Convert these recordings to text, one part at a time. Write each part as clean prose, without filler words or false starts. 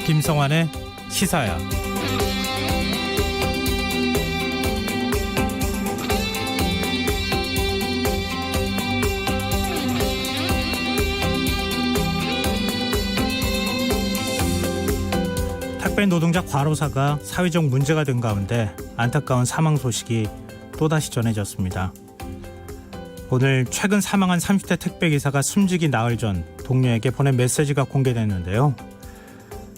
김성환의 시사야. 택배 노동자 과로사가 사회적 문제가 된 가운데 안타까운 사망 소식이 또다시 전해졌습니다. 오늘 최근 사망한 30대 택배기사가 숨지기 나흘 전 동료에게 보낸 메시지가 공개됐는데요.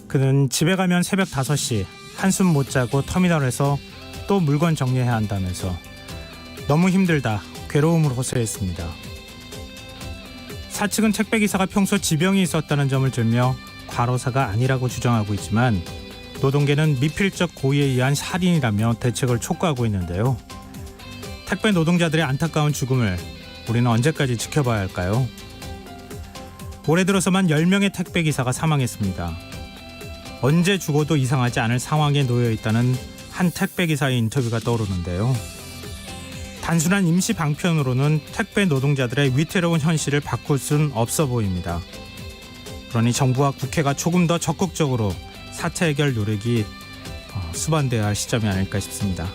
그는 집에 가면 새벽 5시 한숨 못 자고 터미널에서 또 물건 정리해야 한다면서 너무 힘들다, 괴로움을 호소했습니다. 사측은 택배기사가 평소 지병이 있었다는 점을 들며 과로사가 아니라고 주장하고 있지만 노동계는 미필적 고의에 의한 살인이라며 대책을 촉구하고 있는데요. 택배 노동자들의 안타까운 죽음을 우리는 언제까지 지켜봐야 할까요? 올해 들어서만 10명의 택배기사가 사망했습니다. 언제 죽어도 이상하지 않을 상황에 놓여 있다는 한 택배기사의 인터뷰가 떠오르는데요. 단순한 임시 방편으로는 택배 노동자들의 위태로운 현실을 바꿀 수는 없어 보입니다. 그러니 정부와 국회가 조금 더 적극적으로 사태 해결 노력이 수반되어야 할 시점이 아닐까 싶습니다.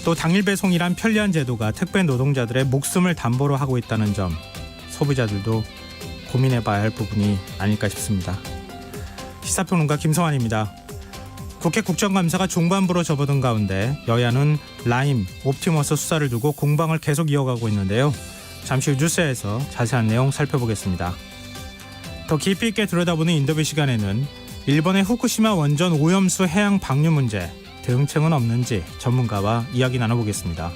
또 당일 배송이란 편리한 제도가 택배 노동자들의 목숨을 담보로 하고 있다는 점, 소비자들도 고민해봐야 할 부분이 아닐까 싶습니다. 시사평론가 김성환입니다. 국회 국정감사가 중반부로 접어든 가운데 여야는 라임, 옵티머스 수사를 두고 공방을 계속 이어가고 있는데요. 잠시 후 뉴스에서 자세한 내용 살펴보겠습니다. 더 깊이 있게 들여다보는 인터뷰 시간에는 일본의 후쿠시마 원전 오염수 해양 방류 문제, 대응책은 없는지 전문가와 이야기 나눠보겠습니다.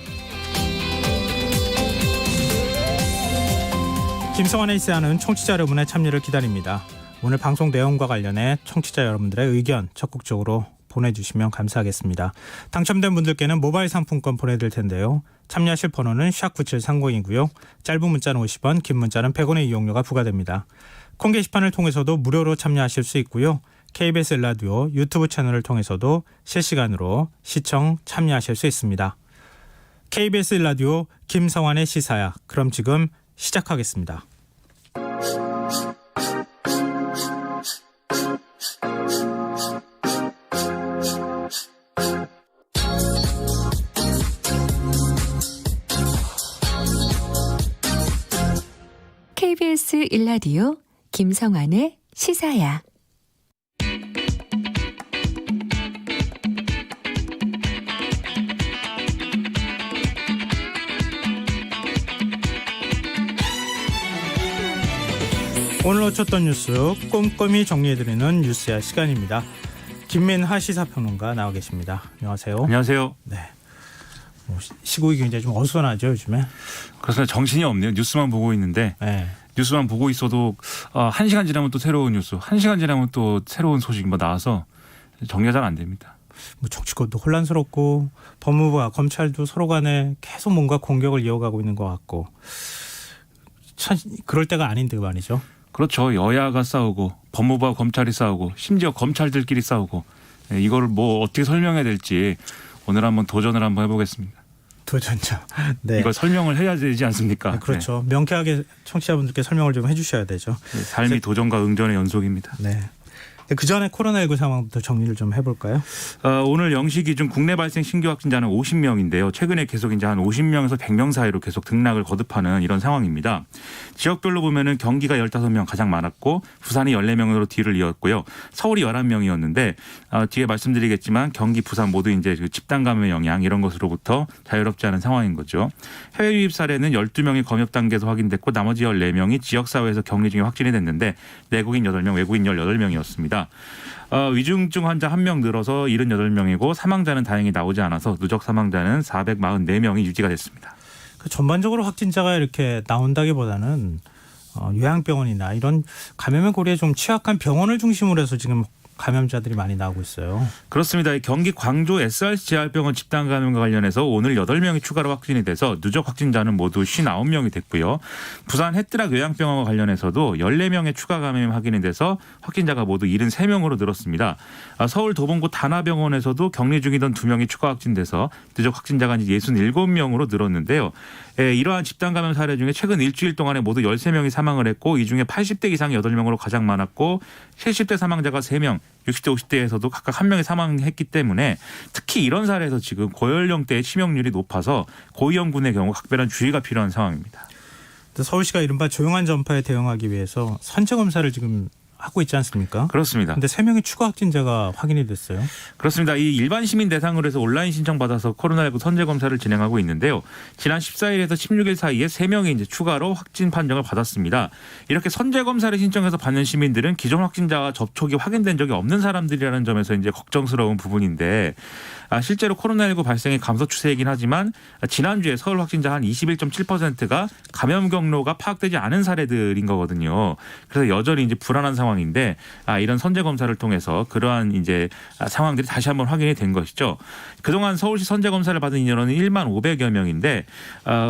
김성환의 시사는 청취자 여러분의 참여를 기다립니다. 오늘 방송 내용과 관련해 청취자 여러분들의 의견 적극적으로 보내주시면 감사하겠습니다. 당첨된 분들께는 모바일 상품권 보내드릴 텐데요. 참여하실 번호는 샵9730이고요. 짧은 문자는 50원, 긴 문자는 100원의 이용료가 부과됩니다. 콩 게시판을 통해서도 무료로 참여하실 수 있고요. KBS 라디오 유튜브 채널을 통해서도 실시간으로 시청 참여하실 수 있습니다. KBS 라디오 김성환의 시사야. 그럼 지금 시작하겠습니다. KBS 1라디오 김성환의 시사야. 오늘 놓쳤던 뉴스 꼼꼼히 정리해드리는 뉴스야 시간입니다. 김민하 시사평론가 나와 계십니다. 안녕하세요. 안녕하세요. 네. 시국이 굉장히 좀 어수선하죠 요즘에. 그렇습니다. 정신이 없네요. 뉴스만 보고 있는데 뉴스만 보고 있어도 1시간 지나면 또 새로운 뉴스, 1시간 지나면 또 새로운 소식 나와서 정리가 잘 안 됩니다. 정치권도 혼란스럽고 법무부와 검찰도 서로 간에 계속 뭔가 공격을 이어가고 있는 것 같고 참 그럴 때가 아닌데 말이죠. 그렇죠. 여야가 싸우고 법무부와 검찰이 싸우고 심지어 검찰들끼리 싸우고 이걸 어떻게 설명해야 될지 오늘 한번 도전을 한번 해보겠습니다. 도전자. 네. 이걸 설명을 해야 되지 않습니까? 네, 그렇죠. 네. 명쾌하게 청취자분들께 설명을 좀 해주셔야 되죠. 네, 삶이 도전과 응전의 연속입니다. 네. 그 전에 코로나19 상황부터 정리를 좀 해볼까요? 오늘 0시 기준 국내 발생 신규 확진자는 50명인데요. 최근에 계속 이제 한 50명에서 100명 사이로 계속 등락을 거듭하는 이런 상황입니다. 지역별로 보면은 경기가 15명 가장 많았고 부산이 14명으로 뒤를 이었고요. 서울이 11명이었는데 뒤에 말씀드리겠지만 경기, 부산 모두 이제 집단 감염의 영향 이런 것으로부터 자유롭지 않은 상황인 거죠. 해외 유입 사례는 12명이 검역 단계에서 확인됐고 나머지 14명이 지역사회에서 격리 중에 확진이 됐는데 내국인 8명, 외국인 18명이었습니다. 위중증 환자 1명 늘어서 78명이고 사망자는 다행히 나오지 않아서 누적 사망자는 444명이 유지가 됐습니다. 전반적으로 확진자가 이렇게 나온다기보다는 요양병원이나 이런 감염의 고리에 좀 취약한 병원을 중심으로 해서 지금 감염자들이 많이 나오고 있어요. 그렇습니다. 경기 광주 SRC 재활병원 집단 감염과 관련해서 오늘 8명이 추가로 확진이 돼서 누적 확진자는 모두 59명이 됐고요. 부산 햇드락 요양병원과 관련해서도 14명의 추가 감염이 확인이 돼서 확진자가 모두 73명으로 늘었습니다. 서울 도봉구 다나병원에서도 격리 중이던 2명이 추가 확진돼서 누적 확진자가 67명으로 늘었는데요. 이러한 집단 감염 사례 중에 최근 일주일 동안에 모두 13명이 사망을 했고 이 중에 80대 이상이 8명으로 가장 많았고 70대 사망자가 3명, 60대, 50대에서도 각각 한 명이 사망했기 때문에 특히 이런 사례에서 지금 고연령대의 치명률이 높아서 고위험군의 경우 각별한 주의가 필요한 상황입니다. 서울시가 이른바 조용한 전파에 대응하기 위해서 선제 검사를 지금 하고 있지 않습니까? 그렇습니다. 근데 3명의 추가 확진자가 확인이 됐어요. 그렇습니다. 이 일반 시민 대상으로 해서 온라인 신청받아서 코로나19 선제 검사를 진행하고 있는데요. 지난 14일에서 16일 사이에 3명이 이제 추가로 확진 판정을 받았습니다. 이렇게 선제 검사를 신청해서 받는 시민들은 기존 확진자와 접촉이 확인된 적이 없는 사람들이라는 점에서 이제 걱정스러운 부분인데 실제로 코로나19 발생의 감소 추세이긴 하지만 지난주에 서울 확진자 한 21.7%가 감염 경로가 파악되지 않은 사례들인 거거든요. 그래서 여전히 이제 불안한 상황인데 이런 선제 검사를 통해서 그러한 이제 상황들이 다시 한번 확인이 된 것이죠. 그동안 서울시 선제 검사를 받은 인원은 1만 500여 명인데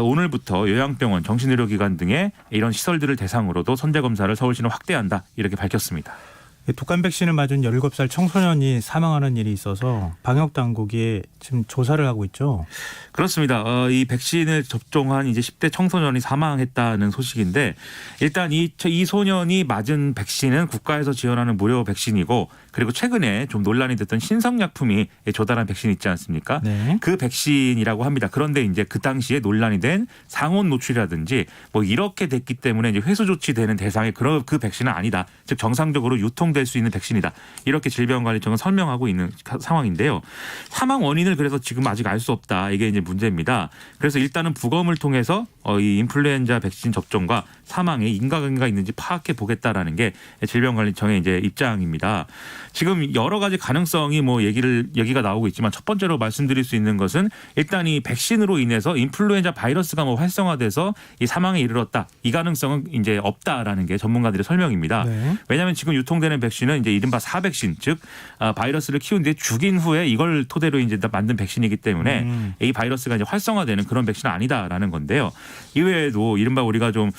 오늘부터 요양병원, 정신의료기관 등의 이런 시설들을 대상으로도 선제 검사를 서울시는 확대한다 이렇게 밝혔습니다. 독감 백신을 맞은 17살 청소년이 사망하는 일이 있어서 방역당국이 지금 조사를 하고 있죠. 그렇습니다. 이 백신을 접종한 이제 10대 청소년이 사망했다는 소식인데 일단 이 소년이 맞은 백신은 국가에서 지원하는 무료 백신이고 그리고 최근에 좀 논란이 됐던 신성약품이 조달한 백신 있지 않습니까? 네. 그 백신이라고 합니다. 그런데 이제 그 당시에 논란이 된 상온 노출이라든지 뭐 이렇게 됐기 때문에 이제 회수 조치되는 대상의 그 백신은 아니다. 즉 정상적으로 유통될 수 있는 백신이다. 이렇게 질병관리청은 설명하고 있는 상황인데요. 사망 원인을 그래서 지금 아직 알 수 없다. 이게 이제 문제입니다. 그래서 일단은 부검을 통해서 이 인플루엔자 백신 접종과 사망에 인과관계가 있는지 파악해 보겠다라는 게 질병관리청의 이제 입장입니다. 지금 여러 가지 가능성이 뭐 얘기가 나오고 있지만 첫 번째로 말씀드릴 수 있는 것은 일단 이 백신으로 인해서 인플루엔자 바이러스가 뭐 활성화돼서 이 사망에 이르렀다. 이 가능성은 이제 없다라는 게 전문가들의 설명입니다. 네. 왜냐하면 지금 유통되는 백신은 이제 이른바 사백신, 즉 바이러스를 키운 뒤에 죽인 후에 이걸 토대로 이제 만든 백신이기 때문에 이 바이러스가 이제 활성화되는 그런 백신은 아니다라는 건데요. 이외에도 이른바 우리가 좀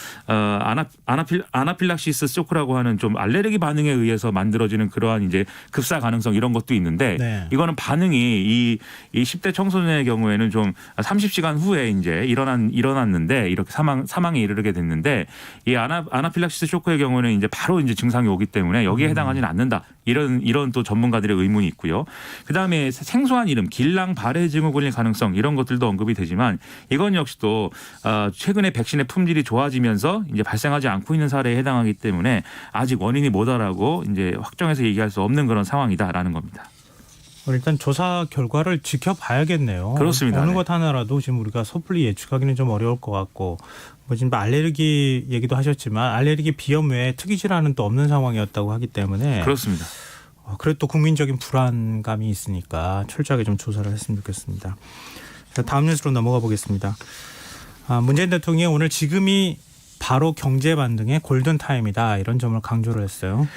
아나필락시스 쇼크라고 하는 좀 알레르기 반응에 의해서 만들어지는 그러한 이제 급사 가능성 이런 것도 있는데 네. 이거는 반응이 이 10대 청소년의 경우에는 좀 30시간 후에 이제 일어났는데 이렇게 사망에 이르게 됐는데 이 아나필락시스 쇼크의 경우는 이제 바로 이제 증상이 오기 때문에 여기에 해당하지는 않는다. 이런 또 전문가들의 의문이 있고요. 그다음에 생소한 이름 길랑 발해 증후 걸릴 가능성 이런 것들도 언급이 되지만 이건 역시도 최근에 백신의 품질이 좋아지면서 이제 발생하지 않고 있는 사례에 해당하기 때문에 아직 원인이 뭐다라고 이제 확정해서 얘기할 수 없는 그런 상황이다라는 겁니다. 일단 조사 결과를 지켜봐야겠네요. 그렇습니다. 어느 네. 것 하나라도 지금 우리가 섣불리 예측하기는 좀 어려울 것 같고 뭐 지금 알레르기 얘기도 하셨지만 알레르기 비염 외에 특이 질환은 또 없는 상황이었다고 하기 때문에 그렇습니다. 그래도 또 국민적인 불안감이 있으니까 철저하게 좀 조사를 했으면 좋겠습니다. 자, 다음 뉴스로 넘어가 보겠습니다. 문재인 대통령이 오늘 지금이 바로 경제 반등의 골든타임이다 이런 점을 강조를 했어요.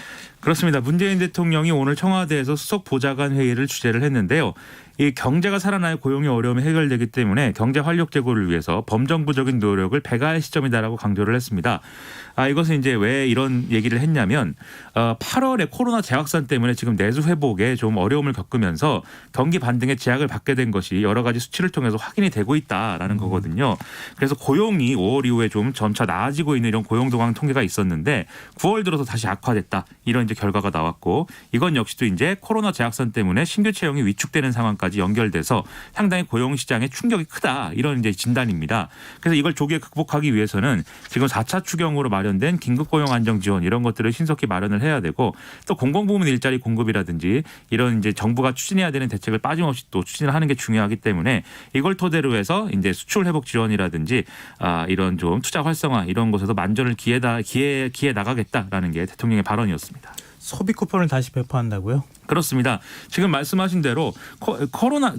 그렇습니다. 문재인 대통령이 오늘 청와대에서 수석 보좌관 회의를 주재를 했는데요. 이 경제가 살아나야 고용의 어려움이 해결되기 때문에 경제 활력 제고를 위해서 범정부적인 노력을 배가할 시점이다라고 강조를 했습니다. 이것은 이제 왜 이런 얘기를 했냐면 8월에 코로나 재확산 때문에 지금 내수 회복에 좀 어려움을 겪으면서 경기 반등에 제약을 받게 된 것이 여러 가지 수치를 통해서 확인이 되고 있다라는 거거든요. 그래서 고용이 5월 이후에 좀 점차 나아지고 있는 이런 고용 동향 통계가 있었는데 9월 들어서 다시 악화됐다. 이런 이제 결과가 나왔고 이건 역시도 이제 코로나 재확산 때문에 신규 채용이 위축되는 상황까지 연결돼서 상당히 고용 시장에 충격이 크다. 이런 이제 진단입니다. 그래서 이걸 조기에 극복하기 위해서는 지금 4차 추경으로 마련된 긴급 고용 안정 지원 이런 것들을 신속히 마련을 해야 되고 또 공공부문 일자리 공급이라든지 이런 이제 정부가 추진해야 되는 대책을 빠짐없이 또 추진을 하는 게 중요하기 때문에 이걸 토대로 해서 이제 수출 회복 지원이라든지 이런 좀 투자 활성화 이런 곳에서 만전을 기해 나가겠다라는 게 대통령의 발언이었습니다. 소비 쿠폰을 다시 배포한다고요? 그렇습니다. 지금 말씀하신 대로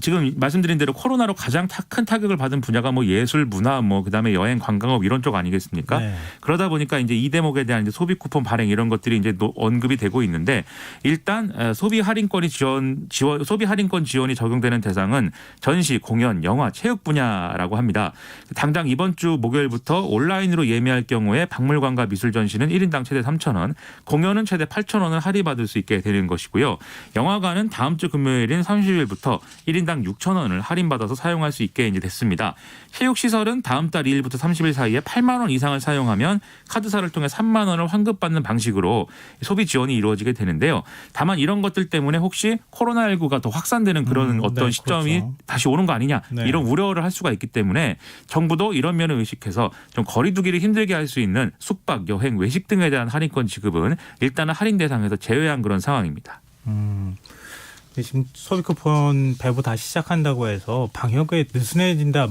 지금 말씀드린 대로 코로나로 가장 큰 타격을 받은 분야가 뭐 예술, 문화, 뭐 그다음에 여행, 관광업 이런 쪽 아니겠습니까? 네. 그러다 보니까 이제 이 대목에 대한 이제 소비 쿠폰 발행 이런 것들이 이제 언급이 되고 있는데 일단 소비 할인권 지원이 적용되는 대상은 전시, 공연, 영화, 체육 분야라고 합니다. 당장 이번 주 목요일부터 온라인으로 예매할 경우에 박물관과 미술 전시는 1인당 최대 3,000원, 공연은 최대 8,000원을 할인받을 수 있게 되는 것이고요. 영화관은 다음 주 금요일인 30일부터 1인당 6,000원을 할인받아서 사용할 수 있게 이제 됐습니다. 체육시설은 다음 달 2일부터 30일 사이에 8만 원 이상을 사용하면 카드사를 통해 3만 원을 환급받는 방식으로 소비 지원이 이루어지게 되는데요. 다만 이런 것들 때문에 혹시 코로나19가 더 확산되는 그런 어떤 네, 시점이 그렇죠. 다시 오는 거 아니냐 네. 이런 우려를 할 수가 있기 때문에 정부도 이런 면을 의식해서 좀 거리 두기를 힘들게 할 수 있는 숙박, 여행, 외식 등에 대한 할인권 지급은 일단은 할인 대상에서 제외한 그런 상황입니다. 지금 소비 쿠폰 배부 다시 시작한다고 해서 방역이 느슨해진다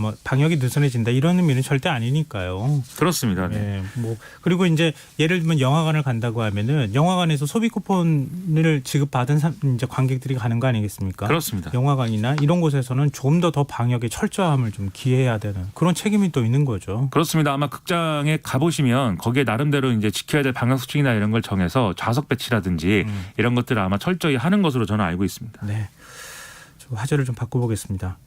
이런 의미는 절대 아니니까요. 그렇습니다. 네. 네, 그리고 이제 예를 들면 영화관을 간다고 하면은 영화관에서 소비 쿠폰을 지급받은 이제 관객들이 가는 거 아니겠습니까? 그렇습니다. 영화관이나 이런 곳에서는 좀 더 방역의 철저함을 좀 기해야 되는 그런 책임이 또 있는 거죠. 그렇습니다. 아마 극장에 가보시면 거기에 나름대로 이제 지켜야 될 방역 수칙이나 이런 걸 정해서 좌석 배치라든지 이런 것들을 아마 철저히 하는 것으로 저는 알고 있습니다. 네, 좀 화제를 좀 바꿔보겠습니다.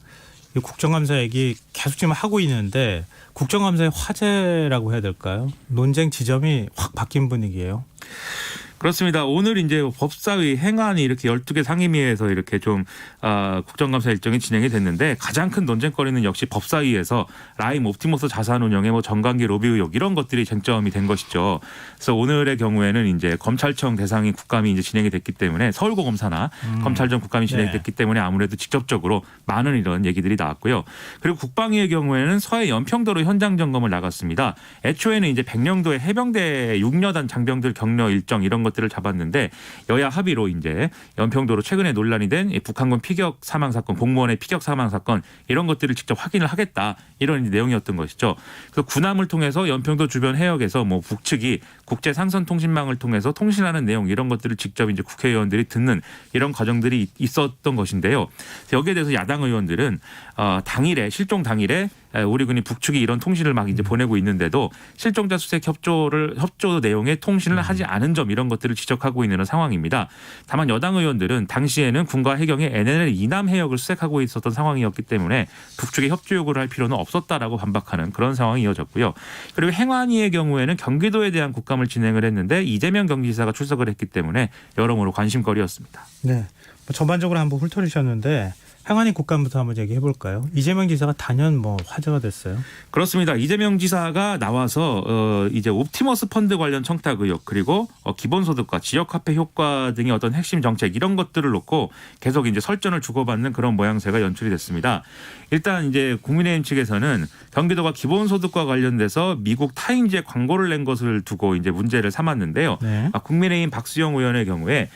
이 국정감사 얘기 계속 지금 하고 있는데 국정감사의 화제라고 해야 될까요? 논쟁 지점이 확 바뀐 분위기예요. 그렇습니다. 오늘 이제 법사위 행안이 이렇게 12개 상임위에서 이렇게 좀 국정감사 일정이 진행이 됐는데 가장 큰 논쟁거리는 역시 법사위에서 라임 옵티머스 자산운용의 정관계 로비 의혹 이런 것들이 쟁점이 된 것이죠. 그래서 오늘의 경우에는 이제 검찰청 대상인 국감이 이제 진행이 됐기 때문에 서울고검사나 검찰청 국감이 진행이 됐기 때문에 아무래도 직접적으로 많은 이런 얘기들이 나왔고요. 그리고 국방위의 경우에는 서해 연평도로 현장 점검을 나갔습니다. 애초에는 이제 백령도의 해병대 6여단 장병들 격려 일정 이런 것들을 잡았는데 여야 합의로 이제 연평도로 최근에 논란이 된 북한군 피격 사망 사건, 공무원의 피격 사망 사건 이런 것들을 직접 확인을 하겠다 이런 내용이었던 것이죠. 그래서 군함을 통해서 연평도 주변 해역에서 북측이 국제 상선 통신망을 통해서 통신하는 내용 이런 것들을 직접 이제 국회의원들이 듣는 이런 과정들이 있었던 것인데요. 여기에 대해서 야당 의원들은 당일에 실종 당일에 우리 군이 북측이 이런 통신을 막 이제 보내고 있는데도 실종자 수색 협조 내용의 통신을 하지 않은 점 이런 것들을 지적하고 있는 상황입니다. 다만 여당 의원들은 당시에는 군과 해경이 NLL 이남 해역을 수색하고 있었던 상황이었기 때문에 북측에 협조 요구를 할 필요는 없었다라고 반박하는 그런 상황이 이어졌고요. 그리고 행안위의 경우에는 경기도에 대한 국감을 진행을 했는데 이재명 경기지사가 출석을 했기 때문에 여러모로 관심거리였습니다. 네, 전반적으로 한번 훑어주셨는데 행안위 국감부터 한번 얘기해 볼까요? 이재명 지사가 단연 화제가 됐어요. 그렇습니다. 이재명 지사가 나와서 이제 옵티머스 펀드 관련 청탁 의혹 그리고 기본소득과 지역화폐 효과 등의 어떤 핵심 정책 이런 것들을 놓고 계속 이제 설전을 주고받는 그런 모양새가 연출이 됐습니다. 일단 이제 국민의힘 측에서는 경기도가 기본소득과 관련돼서 미국 타임즈에 광고를 낸 것을 두고 이제 문제를 삼았는데요. 네. 국민의힘 박수영 의원의 경우에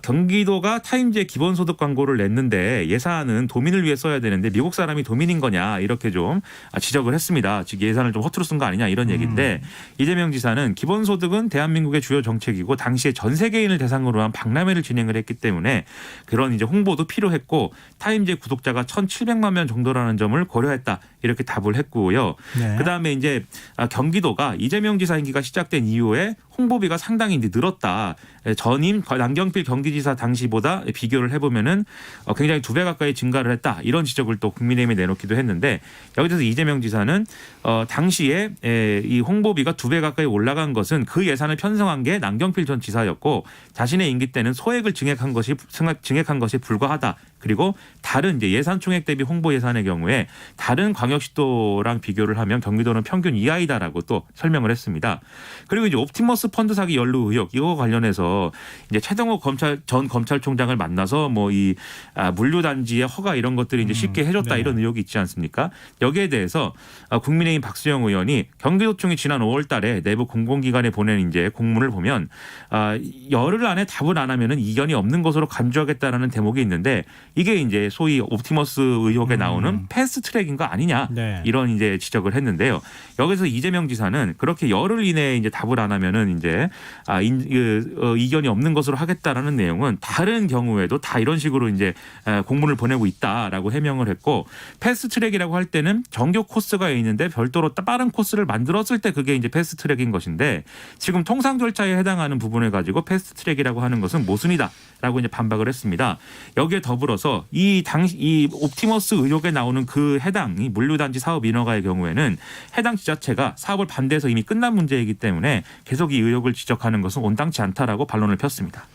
경기도가 타임즈에 기본소득 광고를 냈는데 예산은 도민을 위해 써야 되는데 미국 사람이 도민인 거냐 이렇게 좀 지적을 했습니다. 즉 예산을 좀 허투루 쓴 거 아니냐 이런 얘기인데 이재명 지사는 기본소득은 대한민국의 주요 정책이고 당시에 전 세계인을 대상으로 한 박람회를 진행을 했기 때문에 그런 이제 홍보도 필요했고 타임즈의 구독자가 1,700만 명 정도라는 점을 고려했다 이렇게 답을 했고요. 네. 그다음에 이제 경기도가 이재명 지사 임기가 시작된 이후에 홍보비가 상당히 이제 늘었다. 전임 남경필 경기지사 당시보다 비교를 해보면은 굉장히 2배 가까이 증가를 했다. 이런 지적을 또 국민의힘에 내놓기도 했는데 여기서 이재명 지사는 당시에 이 홍보비가 2배 가까이 올라간 것은 그 예산을 편성한 게 남경필 전 지사였고 자신의 임기 때는 소액을 증액한 것이 불과하다. 그리고 다른 이제 예산 총액 대비 홍보 예산의 경우에 다른 광역시도랑 비교를 하면 경기도는 평균 이하이다라고 또 설명을 했습니다. 그리고 이제 옵티머스 펀드 사기 연루 의혹 이거 관련해서 이제 최동호 전 검찰총장을 만나서 이 물류단지의 허가 이런 것들이 이제 쉽게 해줬다 네. 이런 의혹이 있지 않습니까? 여기에 대해서 국민의힘 박수영 의원이 경기도청이 지난 5월달에 내부 공공기관에 보낸 이제 공문을 보면 열흘 안에 답을 안 하면은 이견이 없는 것으로 간주하겠다라는 대목이 있는데 이게 이제 소위 옵티머스 의혹에 나오는 패스트트랙인 거 아니냐 네. 이런 이제 지적을 했는데요. 여기서 이재명 지사는 그렇게 열흘 이내에 이제 답을 안 하면은 이제 이견이 없는 것으로 하겠다라는 내용은 다른 경우에도 다 이런 식으로 이제 공문을 보내고 있다라고 해명을 했고 패스트트랙이라고 할 때는 정규 코스가 있는데 별도로 빠른 코스를 만들었을 때 그게 이제 패스트트랙인 것인데 지금 통상 절차에 해당하는 부분을 가지고 패스트트랙이라고 하는 것은 모순이다라고 이제 반박을 했습니다. 여기에 더불어서 이 옵티머스 의혹에 나오는 그 해당 이 물류단지 사업 인허가의 경우에는 해당 지자체가 사업을 반대해서 이미 끝난 문제이기 때문에 계속 이 의혹을 지적하는 것은 온당치 않다라고 반론을 폈습니다.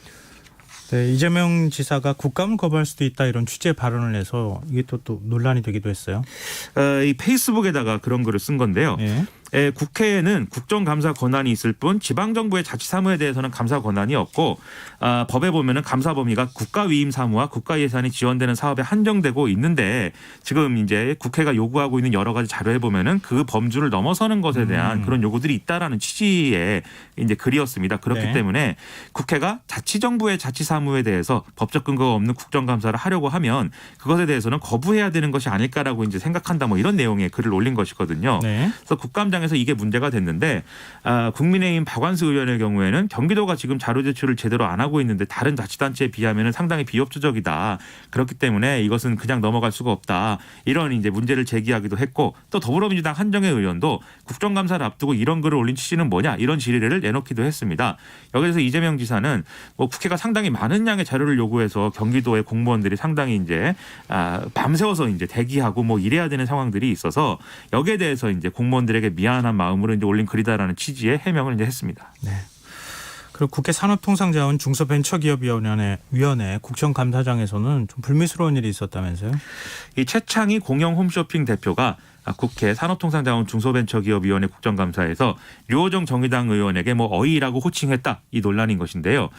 네, 이재명 지사가 국감을 거부할 수도 있다 이런 취지의 발언을 해서 이게 또 논란이 되기도 했어요. 이 페이스북에다가 그런 글을 쓴 건데요. 예. 국회에는 국정감사 권한이 있을 뿐 지방정부의 자치사무에 대해서는 감사 권한이 없고 법에 보면은 감사 범위가 국가위임 사무와 국가예산이 지원되는 사업에 한정되고 있는데 지금 이제 국회가 요구하고 있는 여러 가지 자료에 보면은 그 범주를 넘어서는 것에 대한 그런 요구들이 있다라는 취지의 이제 글이었습니다. 그렇기 네. 때문에 국회가 자치정부의 자치사무에 대해서 법적 근거가 없는 국정감사를 하려고 하면 그것에 대해서는 거부해야 되는 것이 아닐까라고 이제 생각한다 뭐 이런 내용의 글을 올린 것이거든요. 네. 그래서 국감장에서 이게 문제가 됐는데 국민의힘 박완수 의원의 경우에는 경기도가 지금 자료 제출을 제대로 안 하고 있는데 다른 자치단체에 비하면 상당히 비협조적이다. 그렇기 때문에 이것은 그냥 넘어갈 수가 없다. 이런 이제 문제를 제기하기도 했고 또 더불어민주당 한정혜 의원도 국정감사를 앞두고 이런 글을 올린 취지는 뭐냐 이런 질의를 내놓기도 했습니다. 여기서 이재명 지사는 뭐 국회가 상당히 많은 양의 자료를 요구해서 경기도의 공무원들이 상당히 이제 밤새워서 이제 대기하고 뭐 이래야 되는 상황들이 있어서 여기에 대해서 이제 공무원들에게 미안한 마음으로 이제 올린 글이다라는 취지의 해명을 이제 했습니다. 네. 그리고 국회 산업통상자원 중소벤처기업위원회 국정감사장에서는 좀 불미스러운 일이 있었다면서요? 이 최창희 공영 홈쇼핑 대표가 국회 산업통상자원 중소벤처기업위원회 국정감사에서 류호정 정의당 의원에게 뭐 어이라고 호칭했다 이 논란인 것인데요.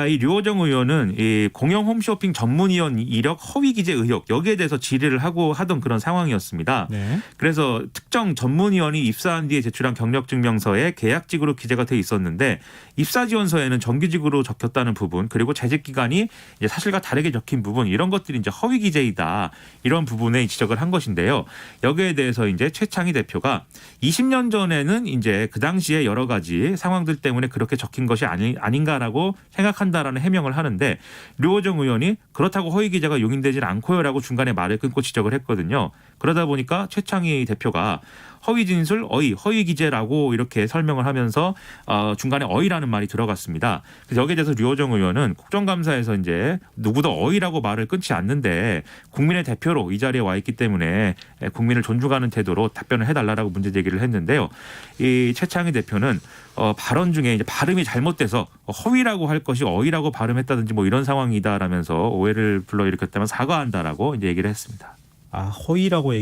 이 류호정 의원은 이 공영 홈쇼핑 전문위원 이력 허위 기재 의혹 여기에 대해서 질의를 하고 하던 그런 상황이었습니다. 네. 그래서 특정 전문위원이 입사한 뒤에 제출한 경력증명서에 계약직으로 기재가 돼 있었는데 입사지원서에는 정규직으로 적혔다는 부분 그리고 재직 기간이 이제 사실과 다르게 적힌 부분 이런 것들이 이제 허위 기재이다 이런 부분에 지적을 한 것인데요. 여기에 대해서 이제 최창희 대표가 20년 전에는 이제 그 당시에 여러 가지 상황들 때문에 그렇게 적힌 것이 아닌가라고 생각한다라는 해명을 하는데 류호정 의원이 그렇다고 허위 기재가 용인되질 않고요라고 중간에 말을 끊고 지적을 했거든요. 그러다 보니까 최창희 대표가 허위 진술, 허위 기재라고 이렇게 설명을 하면서 중간에 어이라는 말이 들어갔습니다. 그래서 여기에 대해서 류호정 의원은 국정감사에서 이제 누구도 어이라고 말을 끊지 않는데 국민의 대표로 이 자리에 와 있기 때문에 국민을 존중하는 태도로 답변을 해달라고 문제 제기를 했는데요. 이 최창희 대표는 발언 중에 이제 발음이 잘못돼서 허위라고 할 것이 어이라고 발음했다든지 뭐 이런 상황이다라면서 오해를 불러일으켰다면 사과한다라고 이제 얘기를 했습니다. 허위라고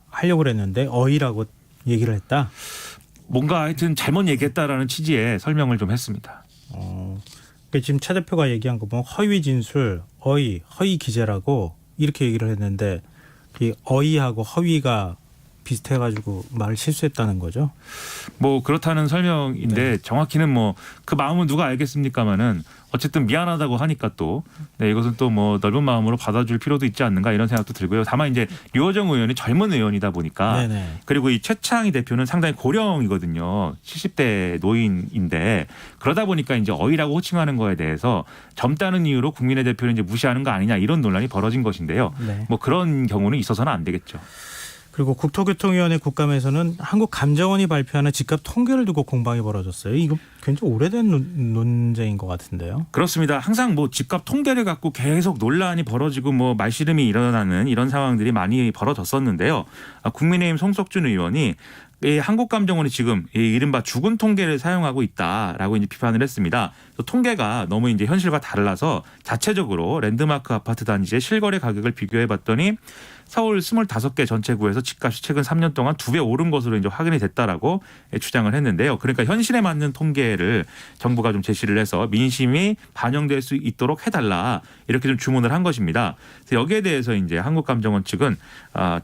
하려고 그랬는데 어이라고 얘기를 했다. 뭔가 하여튼 잘못 얘기했다라는 취지의 설명을 좀 했습니다. 그러니까 지금 차 대표가 얘기한 거 보면 허위 진술, 허위 기재라고 이렇게 얘기를 했는데 이 어이하고 허위가 비슷해가지고 말을 실수했다는 거죠. 뭐 그렇다는 설명인데 정확히는 뭐 그 마음은 누가 알겠습니까마는 어쨌든 미안하다고 하니까 또 이것은 또 뭐 넓은 마음으로 받아줄 필요도 있지 않는가 이런 생각도 들고요. 다만 이제 류호정 의원이 젊은 의원이다 보니까 그리고 이 최창희 대표는 상당히 고령이거든요. 70대 노인인데 그러다 보니까 이제 어이라고 호칭하는 거에 대해서 젊다는 이유로 국민의 대표를 이제 무시하는 거 아니냐 이런 논란이 벌어진 것인데요. 네. 뭐 그런 경우는 있어서는 안 되겠죠. 그리고 국토교통위원회 국감에서는 한국감정원이 발표하는 집값 통계를 두고 공방이 벌어졌어요. 이거 굉장히 오래된 논쟁인 것 같은데요. 그렇습니다. 항상 뭐 집값 통계를 갖고 계속 논란이 벌어지고 뭐 말씨름이 일어나는 이런 상황들이 많이 벌어졌었는데요. 국민의힘 송석준 의원이 이 한국감정원이 지금 이 이른바 죽은 통계를 사용하고 있다라고 이제 비판을 했습니다. 통계가 너무 이제 현실과 달라서 자체적으로 랜드마크 아파트 단지의 실거래 가격을 비교해봤더니 서울 25개 전체 구에서 집값이 최근 3년 동안 2배 오른 것으로 이제 확인이 됐다라고 주장을 했는데요. 그러니까 현실에 맞는 통계를 정부가 좀 제시를 해서 민심이 반영될 수 있도록 해달라 이렇게 좀 주문을 한 것입니다. 그래서 여기에 대해서 이제 한국감정원 측은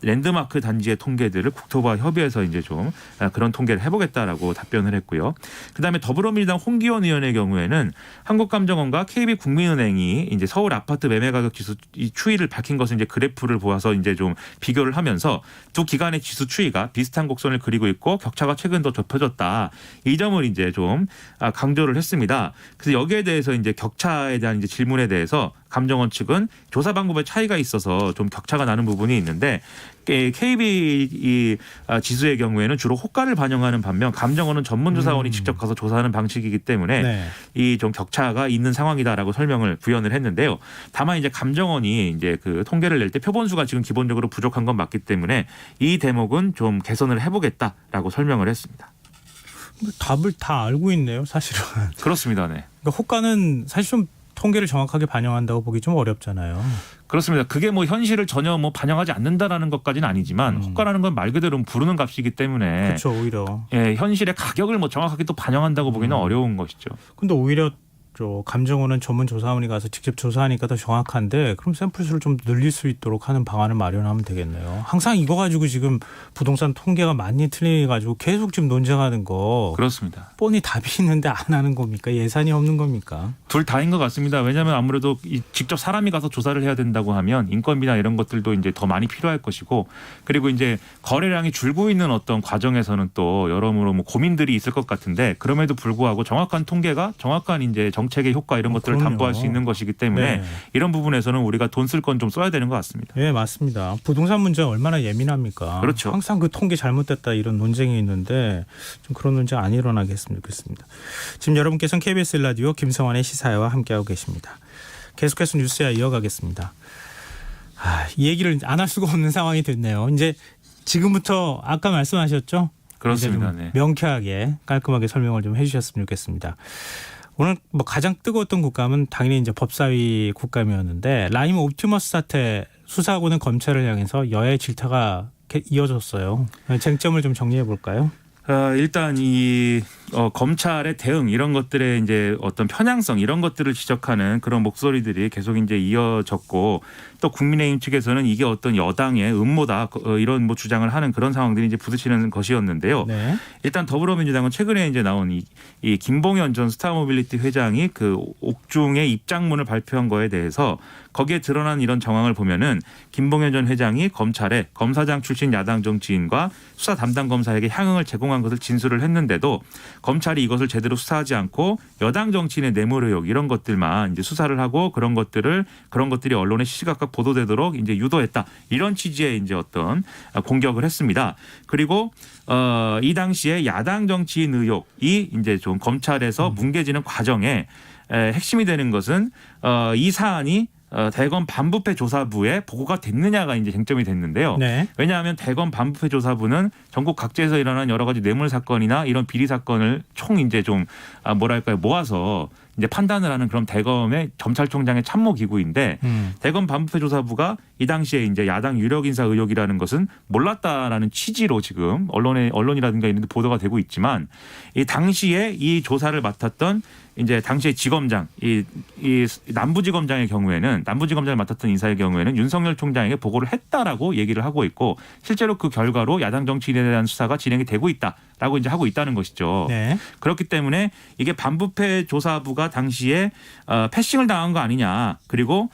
랜드마크 단지의 통계들을 국토부와 협의해서 이제 좀 그런 통계를 해보겠다라고 답변을 했고요. 그다음에 더불어민주당 홍기원 의원의 경우에는 한국감정원과 KB국민은행이 이제 서울 아파트 매매 가격 지수 이 추이를 밝힌 것을 이제 그래프를 보아서 이제 좀 비교를 하면서 두 기관의 지수 추이가 비슷한 곡선을 그리고 있고 격차가 최근 더 좁혀졌다. 이 점을 이제 좀 강조를 했습니다. 그래서 여기에 대해서 이제 격차에 대한 이제 질문에 대해서 감정원 측은 조사 방법에 차이가 있어서 좀 격차가 나는 부분이 있는데 KB 이 지수의 경우에는 주로 호가를 반영하는 반면 감정원은 전문조사원이 직접 가서 조사하는 방식이기 때문에 이 좀 격차가 있는 상황이다라고 설명을 구현을 했는데요. 다만 이제 감정원이 이제 그 통계를 낼 때 표본수가 지금 기본적으로 부족한 건 맞기 때문에 이 대목은 좀 개선을 해보겠다라고 설명을 했습니다. 답을 다 알고 있네요, 사실은. 그렇습니다. 네. 그러니까 호가는 사실 좀 통계를 정확하게 반영한다고 보기 좀 어렵잖아요. 그렇습니다. 그게 뭐 현실을 전혀 뭐 반영하지 않는다라는 것까지는 아니지만 호가라는 건 말 그대로 부르는 값이기 때문에 그렇죠. 오히려. 예, 현실의 가격을 뭐 정확하게 또 반영한다고 보기는 어려운 것이죠. 근데 오히려 감정원은 전문 조사원이 가서 직접 조사하니까 더 정확한데 그럼 샘플 수를 좀 늘릴 수 있도록 하는 방안을 마련하면 되겠네요. 항상 이거 가지고 지금 부동산 통계가 많이 틀려가지고 계속 지금 논쟁하는 거. 그렇습니다. 뻔히 답이 있는데 안 하는 겁니까? 예산이 없는 겁니까? 둘 다인 것 같습니다. 왜냐하면 아무래도 직접 사람이 가서 조사를 해야 된다고 하면 인건비나 이런 것들도 이제 더 많이 필요할 것이고 그리고 이제 거래량이 줄고 있는 어떤 과정에서는 또 여러모로 뭐 고민들이 있을 것 같은데 그럼에도 불구하고 정확한 통계가 정확한 이제 정책의 효과 이런 것들을 그럼요. 담보할 수 있는 것이기 때문에 네. 이런 부분에서는 우리가 돈 쓸 건 좀 써야 되는 것 같습니다. 네, 맞습니다. 부동산 문제 얼마나 예민합니까? 그렇죠. 항상 그 통계 잘못됐다 이런 논쟁이 있는데 좀 그런 논쟁 안 일어나게 했으면 좋겠습니다. 지금 여러분께서는 KBS 라디오 김성환의 시사회와 함께하고 계십니다. 계속해서 뉴스야 이어가겠습니다. 이 얘기를 안 할 수가 없는 상황이 됐네요. 이제 지금부터 아까 말씀하셨죠? 그렇습니다. 이제 좀 네. 명쾌하게 깔끔하게 설명을 좀 해주셨으면 좋겠습니다. 오늘 뭐 가장 뜨거웠던 국감은 당연히 이제 법사위 국감이었는데 라임 옵티머스 사태 수사하고는 검찰을 향해서 여야의 질타가 이어졌어요. 쟁점을 좀 정리해 볼까요? 일단 이 검찰의 대응 이런 것들의 이제 어떤 편향성 이런 것들을 지적하는 그런 목소리들이 계속 이제 이어졌고 또 국민의힘 측에서는 이게 어떤 여당의 음모다 이런 뭐 주장을 하는 그런 상황들이 이제 부딪히는 것이었는데요. 네. 일단 더불어민주당은 최근에 이제 나온 이 김봉현 전 스타모빌리티 회장이 그 옥중의 입장문을 발표한 거에 대해서 거기에 드러난 이런 정황을 보면은 김봉현 전 회장이 검찰에 검사장 출신 야당 정치인과 수사 담당 검사에게 향응을 제공한 것을 진술을 했는데도 검찰이 이것을 제대로 수사하지 않고 여당 정치인의 뇌물 의혹 이런 것들만 이제 수사를 하고 그런 것들이 언론에 시시각각 보도되도록 이제 유도했다 이런 취지의 이제 어떤 공격을 했습니다. 그리고 이 당시에 야당 정치인 의혹이 이제 좀 검찰에서 뭉개지는 과정에 핵심이 되는 것은 이 사안이 대검 반부패 조사부에 보고가 됐느냐가 이제 쟁점이 됐는데요. 네. 왜냐하면 대검 반부패 조사부는 전국 각지에서 일어난 여러 가지 뇌물 사건이나 이런 비리 사건을 총 이제 좀 모아서 이제 판단을 하는 그런 대검의 검찰총장의 참모 기구인데 대검 반부패 조사부가 이 당시에 이제 야당 유력 인사 의혹이라는 것은 몰랐다라는 취지로 지금 언론이라든가 이런 데 보도가 되고 있지만 이 당시에 이 조사를 맡았던 이제 당시에 지검장 이 남부지검장의 경우에는 남부지검장을 맡았던 인사의 경우에는 윤석열 총장에게 보고를 했다라고 얘기를 하고 있고 실제로 그 결과로 야당 정치인에 대한 수사가 진행이 되고 있다라고 이제 하고 있다는 것이죠. 네. 그렇기 때문에 이게 반부패 조사부가 당시에 패싱을 당한 거 아니냐 그리고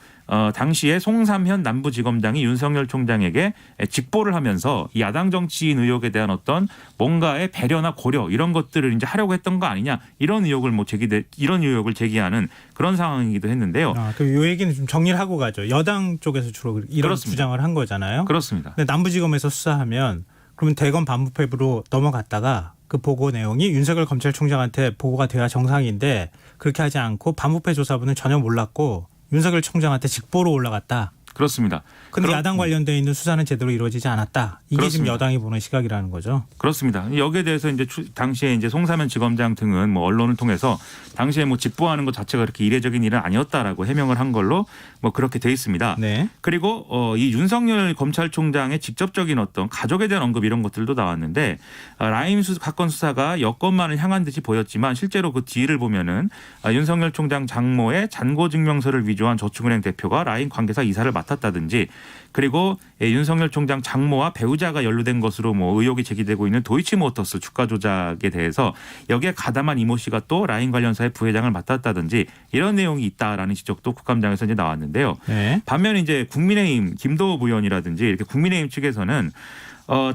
당시에 송삼현 남부지검장이 윤석열 총장에게 직보를 하면서 이 야당 정치인 의혹에 대한 어떤 뭔가의 배려나 고려 이런 것들을 이제 하려고 했던 거 아니냐 이런 의혹을 제기하는 그런 상황이기도 했는데요. 그럼 이 얘기는 좀 정리를 하고 가죠. 여당 쪽에서 주로 이런 그렇습니다. 주장을 한 거잖아요. 그렇습니다. 근데 남부지검에서 수사하면 그러면 대검 반부패부로 넘어갔다가 그 보고 내용이 윤석열 검찰총장한테 보고가 돼야 정상인데 그렇게 하지 않고 반부패 조사부는 전혀 몰랐고 윤석열 총장한테 직보로 올라갔다. 그렇습니다. 근데 야당 관련돼 있는 수사는 제대로 이루어지지 않았다. 이게 그렇습니다. 지금 여당이 보는 시각이라는 거죠. 그렇습니다. 여기에 대해서 이제 당시에 이제 송사면 지검장 등은 뭐 언론을 통해서 당시에 뭐 직보하는 것 자체가 그렇게 이례적인 일은 아니었다라고 해명을 한 걸로 뭐 그렇게 돼 있습니다. 네. 그리고 이 윤석열 검찰총장의 직접적인 어떤 가족에 대한 언급 이런 것들도 나왔는데 라임 사건 수사가 여권만을 향한 듯이 보였지만 실제로 그 뒤를 보면은 윤석열 총장 장모의 잔고증명서를 위조한 저축은행 대표가 라임 관계사 이사를 맡았다든지 그리고 윤석열 총장 장모와 배우자가 연루된 것으로 뭐 의혹이 제기되고 있는 도이치모터스 주가 조작에 대해서 여기에 가담한 이모 씨가 또 라인 관련사의 부회장을 맡았다든지 이런 내용이 있다라는 지적도 국감장에서 이제 나왔는데요. 네. 반면 이제 국민의힘 김도읍 의원이라든지 이렇게 국민의힘 측에서는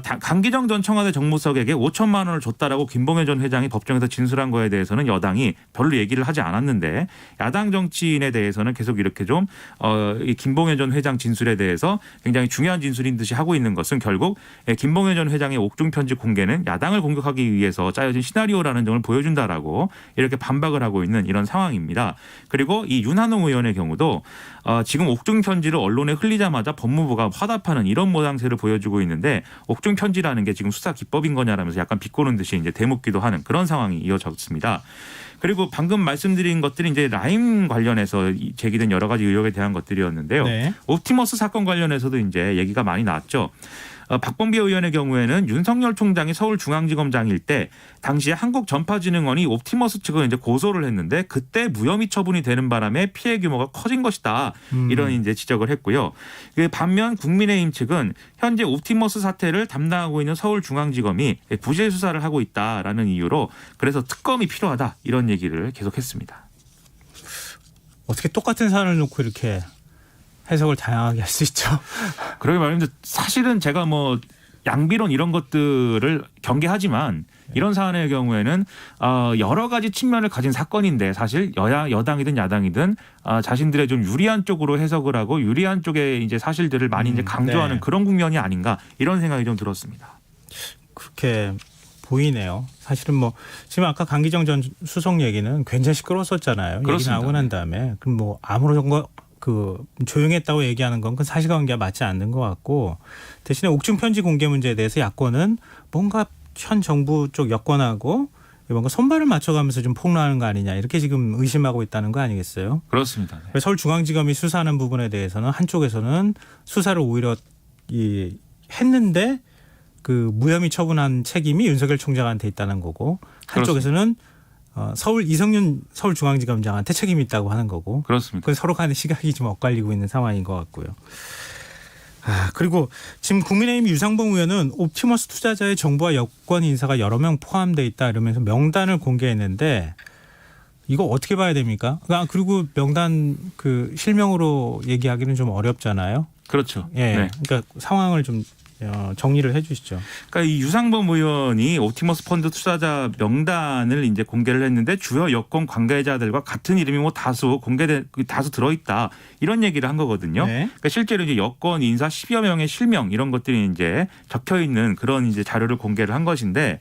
강기정 전 청와대 정무석에게 5천만 원을 줬다라고 김봉현 전 회장이 법정에서 진술한 거에 대해서는 여당이 별로 얘기를 하지 않았는데 야당 정치인에 대해서는 계속 이렇게 좀 이 김봉현 전 회장 진술에 대해서 굉장히 중요한 진술인 듯이 하고 있는 것은 결국 김봉현 전 회장의 옥중 편지 공개는 야당을 공격하기 위해서 짜여진 시나리오라는 점을 보여준다라고 이렇게 반박을 하고 있는 이런 상황입니다. 그리고 이 윤한홍 의원의 경우도 지금 옥중 편지를 언론에 흘리자마자 법무부가 화답하는 이런 모양새를 보여주고 있는데 옥중 편지라는 게 지금 수사 기법인 거냐라면서 약간 비꼬는 듯이 이제 대묻기도 하는 그런 상황이 이어졌습니다. 그리고 방금 말씀드린 것들이 이제 라임 관련해서 제기된 여러 가지 의혹에 대한 것들이었는데요. 네. 옵티머스 사건 관련해서도 이제 얘기가 많이 나왔죠. 박범계 의원의 경우에는 윤석열 총장이 서울중앙지검장일 때 당시에 한국전파진흥원이 옵티머스 측을 이제 고소를 했는데 그때 무혐의 처분이 되는 바람에 피해 규모가 커진 것이다. 이런 이제 지적을 했고요. 반면 국민의힘 측은 현재 옵티머스 사태를 담당하고 있는 서울중앙지검이 부실 수사를 하고 있다라는 이유로 그래서 특검이 필요하다 이런 얘기를 계속했습니다. 어떻게 똑같은 사안을 놓고 이렇게 해석을 다양하게 할 수 있죠? 그러게 말입니다. 사실은 제가 뭐 양비론 이런 것들을 경계하지만 이런 사안의 경우에는 여러 가지 측면을 가진 사건인데 사실 여당이든 야당이든 자신들의 좀 유리한 쪽으로 해석을 하고 유리한 쪽의 이제 사실들을 많이 이제 강조하는 네. 그런 국면이 아닌가 이런 생각이 좀 들었습니다. 그렇게 보이네요. 사실은 뭐 지금 아까 강기정 전 수석 얘기는 굉장히 시끄러웠었잖아요. 얘기 그렇습니다. 나오고 난 다음에 그럼 뭐 아무런 거 조용했다고 얘기하는 건 그 사실관계가 맞지 않는 것 같고 대신에 옥중 편지 공개 문제에 대해서 야권은 뭔가 현 정부 쪽 여권하고 뭔가 손발을 맞춰가면서 좀 폭로하는 거 아니냐 이렇게 지금 의심하고 있다는 거 아니겠어요? 그렇습니다. 네. 서울중앙지검이 수사하는 부분에 대해서는 한쪽에서는 수사를 오히려 했는데 그 무혐의 처분한 책임이 윤석열 총장한테 있다는 거고 한쪽에서는 서울 이성윤 서울중앙지검장한테 책임이 있다고 하는 거고 그렇습니다. 그 서로 간의 시각이 좀 엇갈리고 있는 상황인 것 같고요. 그리고 지금 국민의힘 유상봉 의원은 옵티머스 투자자의 정부와 여권 인사가 여러 명 포함되어 있다 이러면서 명단을 공개했는데 이거 어떻게 봐야 됩니까? 그리고 명단 그 실명으로 얘기하기는 좀 어렵잖아요. 그렇죠. 예, 네. 그러니까 상황을 좀 정리를 해주시죠. 그러니까 이 유상범 의원이 옵티머스 펀드 투자자 명단을 이제 공개를 했는데 주요 여권 관계자들과 같은 이름이 뭐 다수 들어있다 이런 얘기를 한 거거든요. 네. 그러니까 실제로 이제 여권 인사 10여 명의 실명 이런 것들이 이제 적혀 있는 그런 이제 자료를 공개를 한 것인데.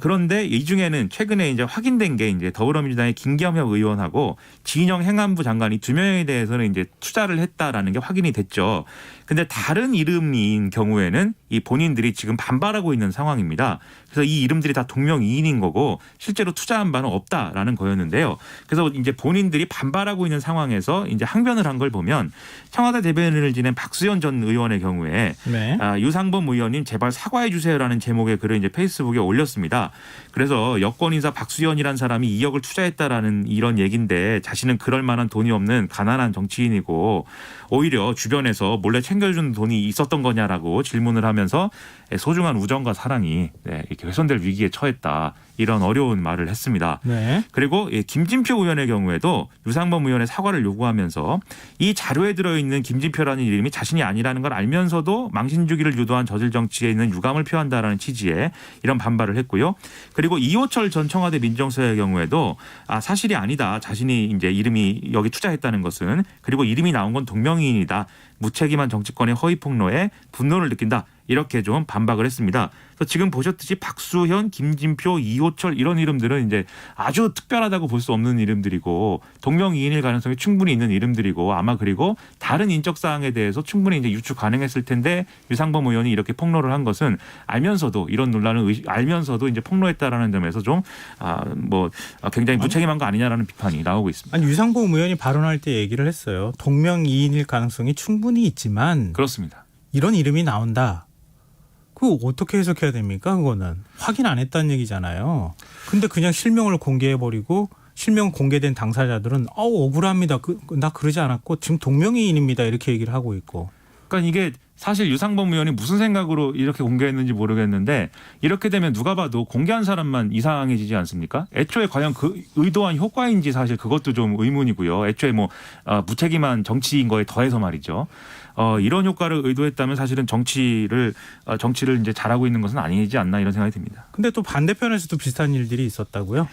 그런데 이 중에는 최근에 이제 확인된 게 이제 더불어민주당의 김경엽 의원하고 진영 행안부 장관이 2명에 대해서는 이제 투자를 했다라는 게 확인이 됐죠. 근데 다른 이름인 경우에는 이 본인들이 지금 반발하고 있는 상황입니다. 그래서 이 이름들이 다 동명이인인 거고 실제로 투자한 바는 없다라는 거였는데요. 그래서 이제 본인들이 반발하고 있는 상황에서 이제 항변을 한 걸 보면 청와대 대변인을 지낸 박수현 전 의원의 경우에 네. 유상범 의원님 제발 사과해 주세요라는 제목의 글을 이제 페이스북에 올렸습니다. 그래서 여권 인사 박수현이란 사람이 2억을 투자했다라는 이런 얘기인데 자신은 그럴 만한 돈이 없는 가난한 정치인이고 오히려 주변에서 몰래 챙겨준 돈이 있었던 거냐라고 질문을 하면서 소중한 우정과 사랑이 이렇게 훼손될 위기에 처했다. 이런 어려운 말을 했습니다. 네. 그리고 김진표 의원의 경우에도 유상범 의원의 사과를 요구하면서 이 자료에 들어있는 김진표라는 이름이 자신이 아니라는 걸 알면서도 망신 주기를 유도한 저질 정치에 있는 유감을 표한다라는 취지의 이런 반발을 했고요. 그리고 이호철 전 청와대 민정수석의 경우에도 사실이 아니다. 자신이 이제 이름이 여기 투자했다는 것은 그리고 이름이 나온 건 동명이인이다. 무책임한 정치권의 허위 폭로에 분노를 느낀다. 이렇게 좀 반박을 했습니다. 그래서 지금 보셨듯이 박수현, 김진표, 이호철 이런 이름들은 이제 아주 특별하다고 볼 수 없는 이름들이고 동명이인일 가능성이 충분히 있는 이름들이고 아마 그리고 다른 인적 사항에 대해서 충분히 이제 유추 가능했을 텐데 유상범 의원이 이렇게 폭로를 한 것은 알면서도 이런 논란을 알면서도 이제 폭로했다라는 점에서 좀 굉장히 무책임한 거 아니냐라는 비판이 나오고 있습니다. 아니 유상봉 의원이 발언할 때 얘기를 했어요. 동명이인일 가능성이 충분히 있지만 그렇습니다. 이런 이름이 나온다. 그거 어떻게 해석해야 됩니까? 그거는 확인 안 했다는 얘기잖아요. 근데 그냥 실명을 공개해버리고 실명 공개된 당사자들은 억울합니다. 나 그러지 않았고 지금 동명이인입니다. 이렇게 얘기를 하고 있고. 그러니까 이게 사실 유상범 의원이 무슨 생각으로 이렇게 공개했는지 모르겠는데 이렇게 되면 누가 봐도 공개한 사람만 이상해지지 않습니까? 애초에 과연 그 의도한 효과인지 사실 그것도 좀 의문이고요. 애초에 무책임한 정치인 거에 더해서 말이죠. 이런 효과를 의도했다면 사실은 정치를 이제 잘하고 있는 것은 아니지 않나 이런 생각이 듭니다. 근데 또 반대편에서도 비슷한 일들이 있었다고요?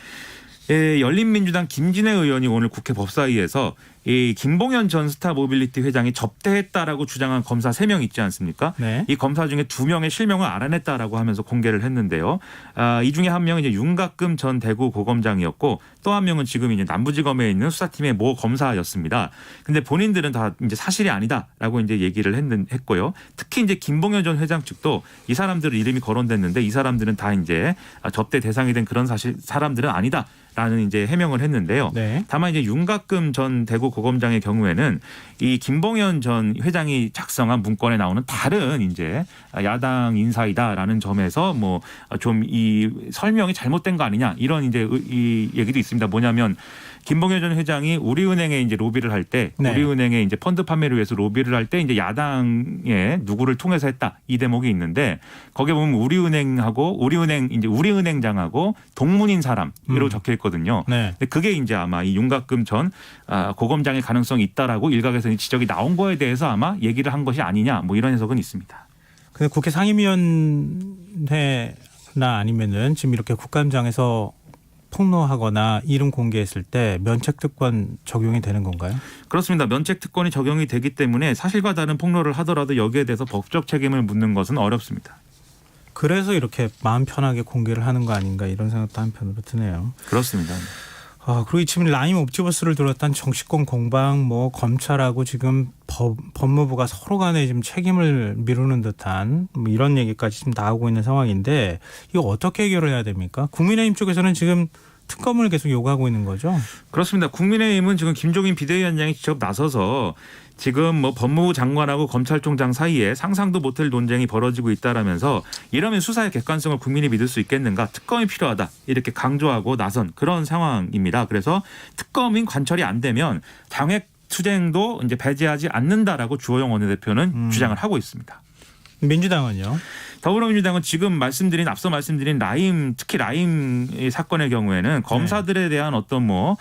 예, 열린민주당 김진애 의원이 오늘 국회 법사위에서 이 김봉현 전 스타모빌리티 회장이 접대했다라고 주장한 검사 3명 있지 않습니까? 네. 이 검사 중에 2명의 실명을 알아냈다라고 하면서 공개를 했는데요. 이 중에 한 명은 이제 윤갑금 전 대구 고검장이었고 또 한 명은 지금 이제 남부지검에 있는 수사팀의 모 검사였습니다. 근데 본인들은 다 이제 사실이 아니다라고 이제 얘기를 했고요. 특히 이제 김봉현 전 회장 측도 이 사람들은 이름이 거론됐는데 이 사람들은 다 이제 접대 대상이 된 그런 사람들은 아니다. 있다라는 이제 해명을 했는데요. 네. 다만 이제 윤곽금 전 대구고검장의 경우에는 이 김봉현 전 회장이 작성한 문건에 나오는 다른 이제 야당 인사이다라는 점에서 뭐 좀 이 설명이 잘못된 거 아니냐 이런 이제 이 얘기도 있습니다. 뭐냐면 김봉현 전 회장이 우리은행에 이제 로비를 할 때, 네. 우리은행에 이제 펀드 판매를 위해서 로비를 할 때 이제 야당에 누구를 통해서 했다 이 대목이 있는데 거기에 보면 우리은행 이제 우리은행장하고 동문인 사람으로 적혀 있거든요. 네. 근데 그게 이제 아마 이 윤곽금 전 고검장의 가능성이 있다라고 일각에서 지적이 나온 거에 대해서 아마 얘기를 한 것이 아니냐 뭐 이런 해석은 있습니다. 근데 국회 상임위원회나 아니면은 지금 이렇게 국감장에서 폭로하거나 이름 공개했을 때 면책특권 적용이 되는 건가요? 그렇습니다. 면책특권이 적용이 되기 때문에 사실과 다른 폭로를 하더라도 여기에 대해서 법적 책임을 묻는 것은 어렵습니다. 그래서 이렇게 마음 편하게 공개를 하는 거 아닌가 이런 생각도 한편으로 드네요. 그렇습니다. 그리고 지금 라임 옵티버스를 둘러싼 정치권 공방, 뭐 검찰하고 지금 법무부가 서로 간에 지금 책임을 미루는 듯한 뭐 이런 얘기까지 지금 나오고 있는 상황인데 이거 어떻게 해결을 해야 됩니까? 국민의힘 쪽에서는 지금 특검을 계속 요구하고 있는 거죠? 그렇습니다. 국민의힘은 지금 김종인 비대위원장이 직접 나서서 지금 뭐 법무부 장관하고 검찰총장 사이에 상상도 못할 논쟁이 벌어지고 있다라면서 이러면 수사의 객관성을 국민이 믿을 수 있겠는가 특검이 필요하다 이렇게 강조하고 나선 그런 상황입니다. 그래서 특검인 관철이 안 되면 장외 투쟁도 이제 배제하지 않는다라고 주호영 원내대표는 주장을 하고 있습니다. 민주당은요? 더불어민주당은 지금 앞서 말씀드린 라임 특히 라임 사건의 경우에는 검사들에 대한 어떤 뭐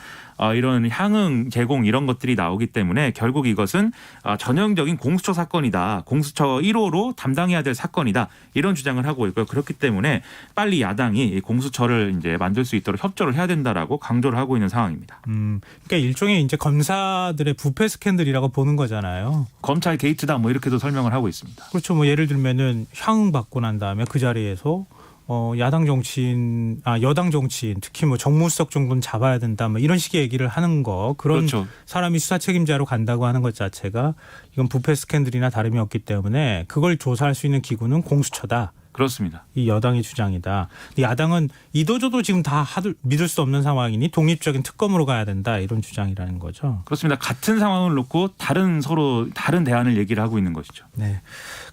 이런 향응 제공 이런 것들이 나오기 때문에 결국 이것은 전형적인 공수처 사건이다. 공수처 1호로 담당해야 될 사건이다. 이런 주장을 하고 있고요. 그렇기 때문에 빨리 야당이 공수처를 이제 만들 수 있도록 협조를 해야 된다라고 강조를 하고 있는 상황입니다. 그러니까 일종의 이제 검사들의 부패 스캔들이라고 보는 거잖아요. 검찰 게이트다 뭐 이렇게도 설명을 하고 있습니다. 그렇죠. 뭐 예를 들면은 향응 받고 난 다음에 그 자리에서 여당 정치인 특히 뭐 정무수석 정도는 잡아야 된다 뭐 이런 식의 얘기를 하는 거 그런 그렇죠. 사람이 수사 책임자로 간다고 하는 것 자체가 이건 부패 스캔들이나 다름이 없기 때문에 그걸 조사할 수 있는 기구는 공수처다. 그렇습니다. 이 여당의 주장이다. 야당은 이도저도 지금 다 믿을 수 없는 상황이니 독립적인 특검으로 가야 된다 이런 주장이라는 거죠. 그렇습니다. 같은 상황을 놓고 서로 다른 대안을 얘기를 하고 있는 것이죠. 네.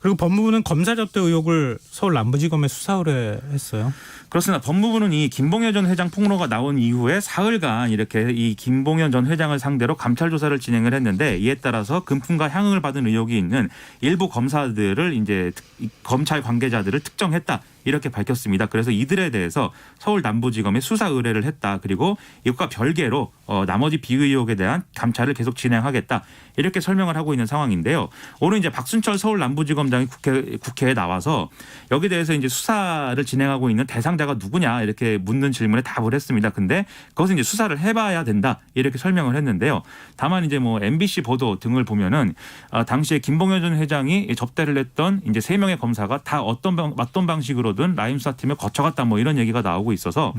그리고 법무부는 검사 접대 의혹을 서울 남부지검에 수사 의뢰했어요. 그렇습니다. 법무부는 이 김봉현 전 회장 폭로가 나온 이후에 사흘간 이렇게 이 김봉현 전 회장을 상대로 감찰 조사를 진행을 했는데 이에 따라서 금품과 향응을 받은 의혹이 있는 일부 검사들을 이제 검찰 관계자들을 특정했다. 이렇게 밝혔습니다. 그래서 이들에 대해서 서울 남부지검에 수사 의뢰를 했다. 그리고 이것과 별개로 나머지 비의혹에 대한 감찰을 계속 진행하겠다. 이렇게 설명을 하고 있는 상황인데요. 오늘 이제 박순철 서울 남부지검장이 국회에 나와서 여기에 대해서 이제 수사를 진행하고 있는 대상자가 누구냐 이렇게 묻는 질문에 답을 했습니다. 근데 그것은 이제 수사를 해봐야 된다. 이렇게 설명을 했는데요. 다만 이제 뭐 MBC 보도 등을 보면은 당시에 김봉현 전 회장이 접대를 했던 이제 3명의 검사가 다 어떤 방식으로 라임 수사팀을 거쳐갔다 뭐 이런 얘기가 나오고 있어서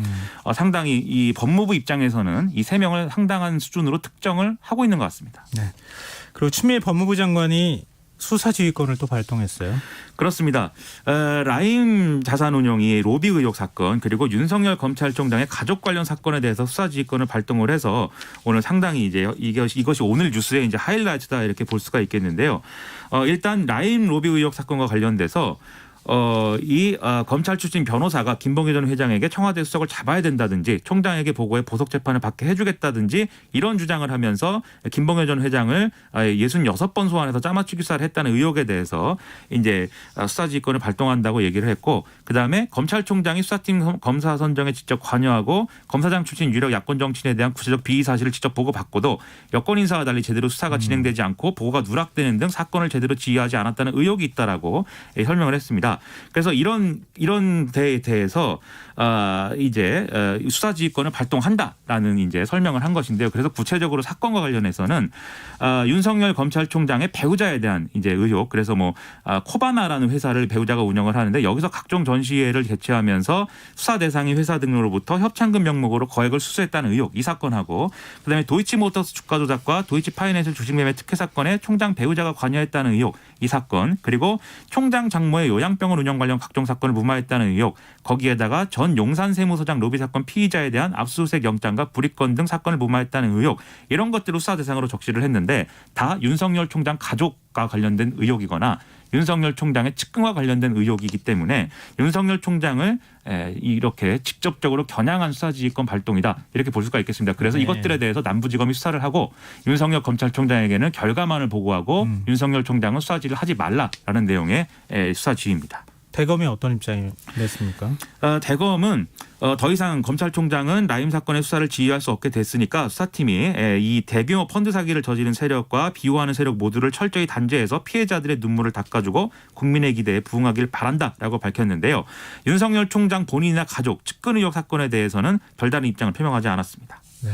상당히 이 법무부 입장에서는 이 3명을 상당한 수준으로 특정을 하고 있는 것 같습니다. 네. 그리고 추미애 법무부 장관이 수사지휘권을 또 발동했어요. 그렇습니다. 라임 자산운용이 로비 의혹 사건 그리고 윤석열 검찰총장의 가족 관련 사건에 대해서 수사지휘권을 발동을 해서 오늘 상당히 이제 이것이 오늘 뉴스의 이제 하이라이트다 이렇게 볼 수가 있겠는데요. 일단 라임 로비 의혹 사건과 관련돼서 검찰 출신 변호사가 김봉현 전 회장에게 청와대 수석을 잡아야 된다든지 총장에게 보고해 보석 재판을 받게 해주겠다든지 이런 주장을 하면서 김봉현 전 회장을 66번 소환해서 짜맞추기 수사를 했다는 의혹에 대해서 이제 수사지휘권을 발동한다고 얘기를 했고 그다음에 검찰총장이 수사팀 검사 선정에 직접 관여하고 검사장 출신 유력 야권 정치인에 대한 구체적 비위 사실을 직접 보고받고도 여권 인사와 달리 제대로 수사가 진행되지 않고 보고가 누락되는 등 사건을 제대로 지휘하지 않았다는 의혹이 있다라고 설명을 했습니다. 그래서 이런 데에 대해서 이제 수사지휘권을 발동한다라는 이제 설명을 한 것인데요. 그래서 구체적으로 사건과 관련해서는 윤석열 검찰총장의 배우자에 대한 이제 의혹. 그래서 뭐 코바나라는 회사를 배우자가 운영을 하는데 여기서 각종 전시회를 개최하면서 수사 대상의 회사 등으로부터 협찬금 명목으로 거액을 수수했다는 의혹. 이 사건하고 그다음에 도이치모터스 주가 조작과 도이치파이낸셜 주식매매 특혜 사건에 총장 배우자가 관여했다는 의혹. 이 사건. 그리고 총장 장모의 요양병 합병원 운영 관련 각종 사건을 무마했다는 의혹, 거기에다가 전 용산세무서장 로비 사건 피의자에 대한 압수수색 영장과 불이권 등 사건을 무마했다는 의혹, 이런 것들을 수사 대상으로 적시를 했는데 다 윤석열 총장 가족과 관련된 의혹이거나 윤석열 총장의 측근과 관련된 의혹이기 때문에 윤석열 총장을 이렇게 직접적으로 겨냥한 수사지휘권 발동이다, 이렇게 볼 수가 있겠습니다. 그래서 이것들에 대해서 남부지검이 수사를 하고 윤석열 검찰총장에게는 결과만을 보고하고 윤석열 총장은 수사지휘를 하지 말라라는 내용의 수사지휘입니다. 대검이 어떤 입장이 냈습니까? 대검은 더 이상 검찰총장은 라임 사건의 수사를 지휘할 수 없게 됐으니까 수사팀이 이 대규모 펀드 사기를 저지른 세력과 비호하는 세력 모두를 철저히 단죄해서 피해자들의 눈물을 닦아주고 국민의 기대에 부응하길 바란다라고 밝혔는데요. 윤석열 총장 본인이나 가족, 측근 의혹 사건에 대해서는 별다른 입장을 표명하지 않았습니다. 네.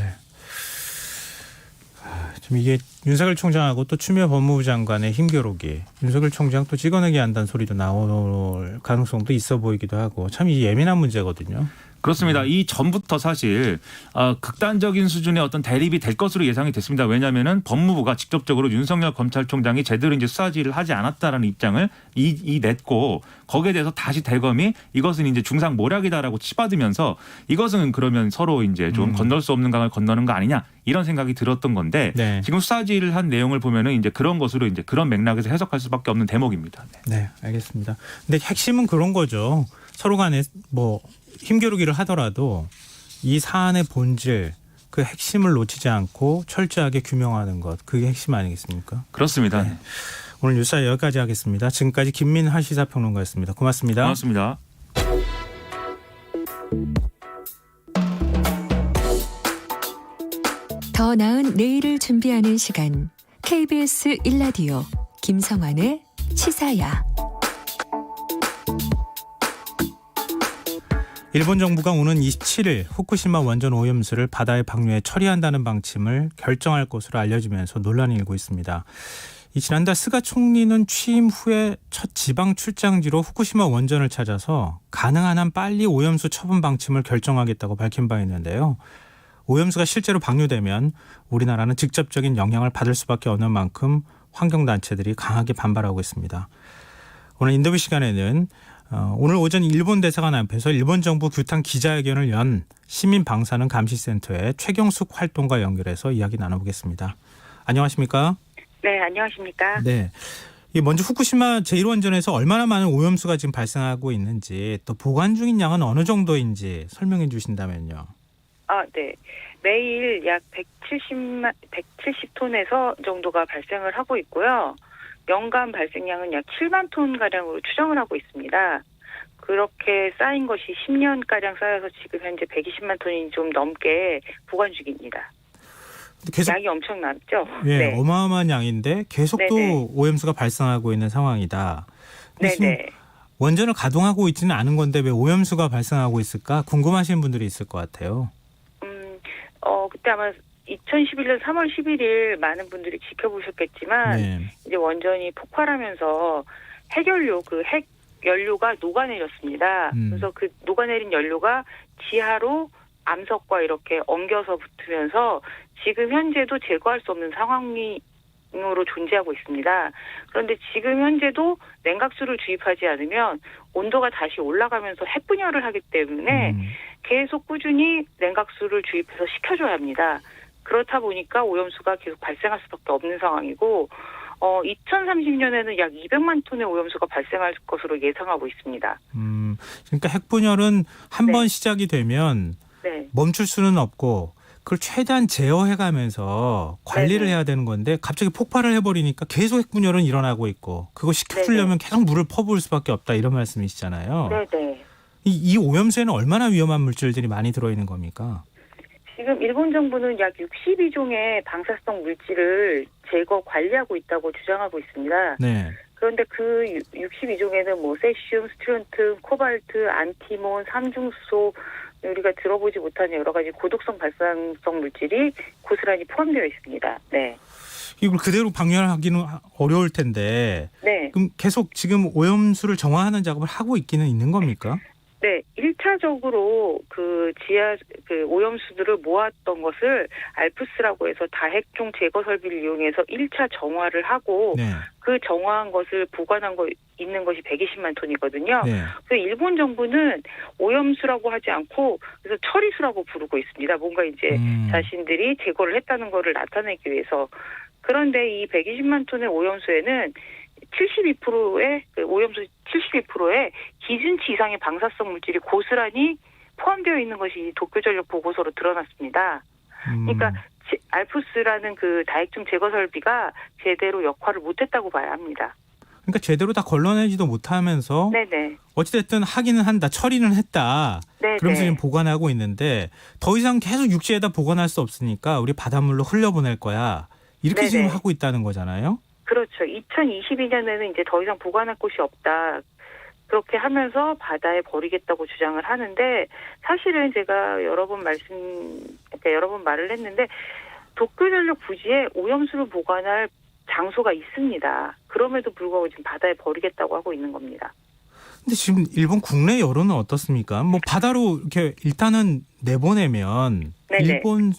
좀 이게 윤석열 총장하고 또 추미애 법무부 장관의 힘겨루기, 윤석열 총장 또 찍어내기 한다는 소리도 나올 가능성도 있어 보이기도 하고, 참 이 예민한 문제거든요. 그렇습니다. 이 전부터 사실 극단적인 수준의 어떤 대립이 될 것으로 예상이 됐습니다. 왜냐하면은 법무부가 직접적으로 윤석열 검찰총장이 제대로 이제 수사지휘를 하지 않았다라는 입장을 냈고, 거기에 대해서 다시 대검이 이것은 이제 중상 모략이다라고 치받으면서 이것은 그러면 서로 이제 좀 건널 수 없는 강을 건너는 거 아니냐, 이런 생각이 들었던 건데 네. 지금 수사지휘를 한 내용을 보면은 이제 그런 것으로 이제 그런 맥락에서 해석할 수밖에 없는 대목입니다. 네, 알겠습니다. 근데 핵심은 그런 거죠. 서로 간에 뭐 힘겨루기를 하더라도 이 사안의 본질, 그 핵심을 놓치지 않고 철저하게 규명하는 것, 그게 핵심 아니겠습니까? 그렇습니다. 네. 오늘 뉴스 여기까지 하겠습니다. 지금까지 김민하 시사평론가였습니다. 고맙습니다. 고맙습니다. 더 나은 내일을 준비하는 시간, KBS 1라디오 김성환의 시사야. 일본 정부가 오는 27일 후쿠시마 원전 오염수를 바다에 방류해 처리한다는 방침을 결정할 것으로 알려지면서 논란이 일고 있습니다. 지난달 스가 총리는 취임 후에 첫 지방 출장지로 후쿠시마 원전을 찾아서 가능한 한 빨리 오염수 처분 방침을 결정하겠다고 밝힌 바 있는데요. 오염수가 실제로 방류되면 우리나라는 직접적인 영향을 받을 수밖에 없는 만큼 환경단체들이 강하게 반발하고 있습니다. 오늘 인터뷰 시간에는 오늘 오전 일본 대사관 앞에서 일본 정부 규탄 기자회견을 연 시민방사능 감시센터의 최경숙 활동가 연결해서 이야기 나눠보겠습니다. 안녕하십니까? 네, 안녕하십니까? 네. 먼저 후쿠시마 제1원전에서 얼마나 많은 오염수가 지금 발생하고 있는지, 또 보관 중인 양은 어느 정도인지 설명해 주신다면요. 네. 매일 약 170톤에서 정도가 발생을 하고 있고요. 연간 발생량은 약 7만 톤 가량으로 추정을 하고 있습니다. 그렇게 쌓인 것이 10년 가량 쌓여서 지금 현재 120만 톤이 좀 넘게 보관 중입니다. 계속 양이 엄청났죠? 예, 네. 어마어마한 양인데 계속 또 네네. 오염수가 발생하고 있는 상황이다. 근데 지금 네네. 원전을 가동하고 있지는 않은 건데 왜 오염수가 발생하고 있을까 궁금하신 분들이 있을 것 같아요. 그때 아마 2011년 3월 11일 많은 분들이 지켜보셨겠지만 네. 이제 원전이 폭발하면서 핵연료, 그 핵 연료가 녹아내렸습니다. 그래서 그 녹아내린 연료가 지하로 암석과 이렇게 엉겨서 붙으면서 지금 현재도 제거할 수 없는 상황으로 존재하고 있습니다. 그런데 지금 현재도 냉각수를 주입하지 않으면 온도가 다시 올라가면서 핵분열을 하기 때문에 계속 꾸준히 냉각수를 주입해서 식혀줘야 합니다. 그렇다 보니까 오염수가 계속 발생할 수밖에 없는 상황이고 2030년에는 약 200만 톤의 오염수가 발생할 것으로 예상하고 있습니다. 그러니까 핵분열은 한 번 네. 시작이 되면 네. 멈출 수는 없고 그걸 최대한 제어해가면서 관리를 네네. 해야 되는 건데 갑자기 폭발을 해버리니까 계속 핵분열은 일어나고 있고 그거 식혀주려면 계속 물을 퍼부을 수밖에 없다, 이런 말씀이시잖아요. 네네. 이 오염수에는 얼마나 위험한 물질들이 많이 들어있는 겁니까? 지금 일본 정부는 약 62종의 방사성 물질을 제거 관리하고 있다고 주장하고 있습니다. 네. 그런데 그 62종에는 뭐 세슘, 스트론튬, 코발트, 안티몬, 삼중수소, 우리가 들어보지 못한 여러 가지 고독성 발산성 물질이 고스란히 포함되어 있습니다. 네. 이걸 그대로 방류하기는 어려울 텐데 네. 그럼 계속 지금 오염수를 정화하는 작업을 하고 있기는 있는 겁니까? 네, 1차적으로 그 지하 그 오염수들을 모았던 것을 알프스라고 해서 다핵종 제거 설비를 이용해서 1차 정화를 하고 네. 그 정화한 것을 보관한 거 있는 것이 120만 톤이거든요. 네. 그래서 일본 정부는 오염수라고 하지 않고 그래서 처리수라고 부르고 있습니다. 뭔가 이제 자신들이 제거를 했다는 거를 나타내기 위해서. 그런데 이 120만 톤의 오염수에는 72%의 오염수 72%의 기준치 이상의 방사성 물질이 고스란히 포함되어 있는 것이 도쿄전력 보고서로 드러났습니다. 그러니까 알프스라는 그 다액중 제거 설비가 제대로 역할을 못했다고 봐야 합니다. 그러니까 제대로 다 걸러내지도 못하면서 네네. 어찌됐든 하기는 한다, 처리는 했다. 네네. 그러면서 지금 보관하고 있는데 더 이상 계속 육지에다 보관할 수 없으니까 우리 바닷물로 흘려보낼 거야. 이렇게 네네. 지금 하고 있다는 거잖아요. 그렇죠. 2022년에는 이제 더 이상 보관할 곳이 없다. 그렇게 하면서 바다에 버리겠다고 주장을 하는데 사실은 제가 여러 번 말을 했는데 도쿄전력 부지에 오염수를 보관할 장소가 있습니다. 그럼에도 불구하고 지금 바다에 버리겠다고 하고 있는 겁니다. 근데 지금 일본 국내 여론은 어떻습니까? 뭐 바다로 이렇게 일단은 내보내면 네네. 일본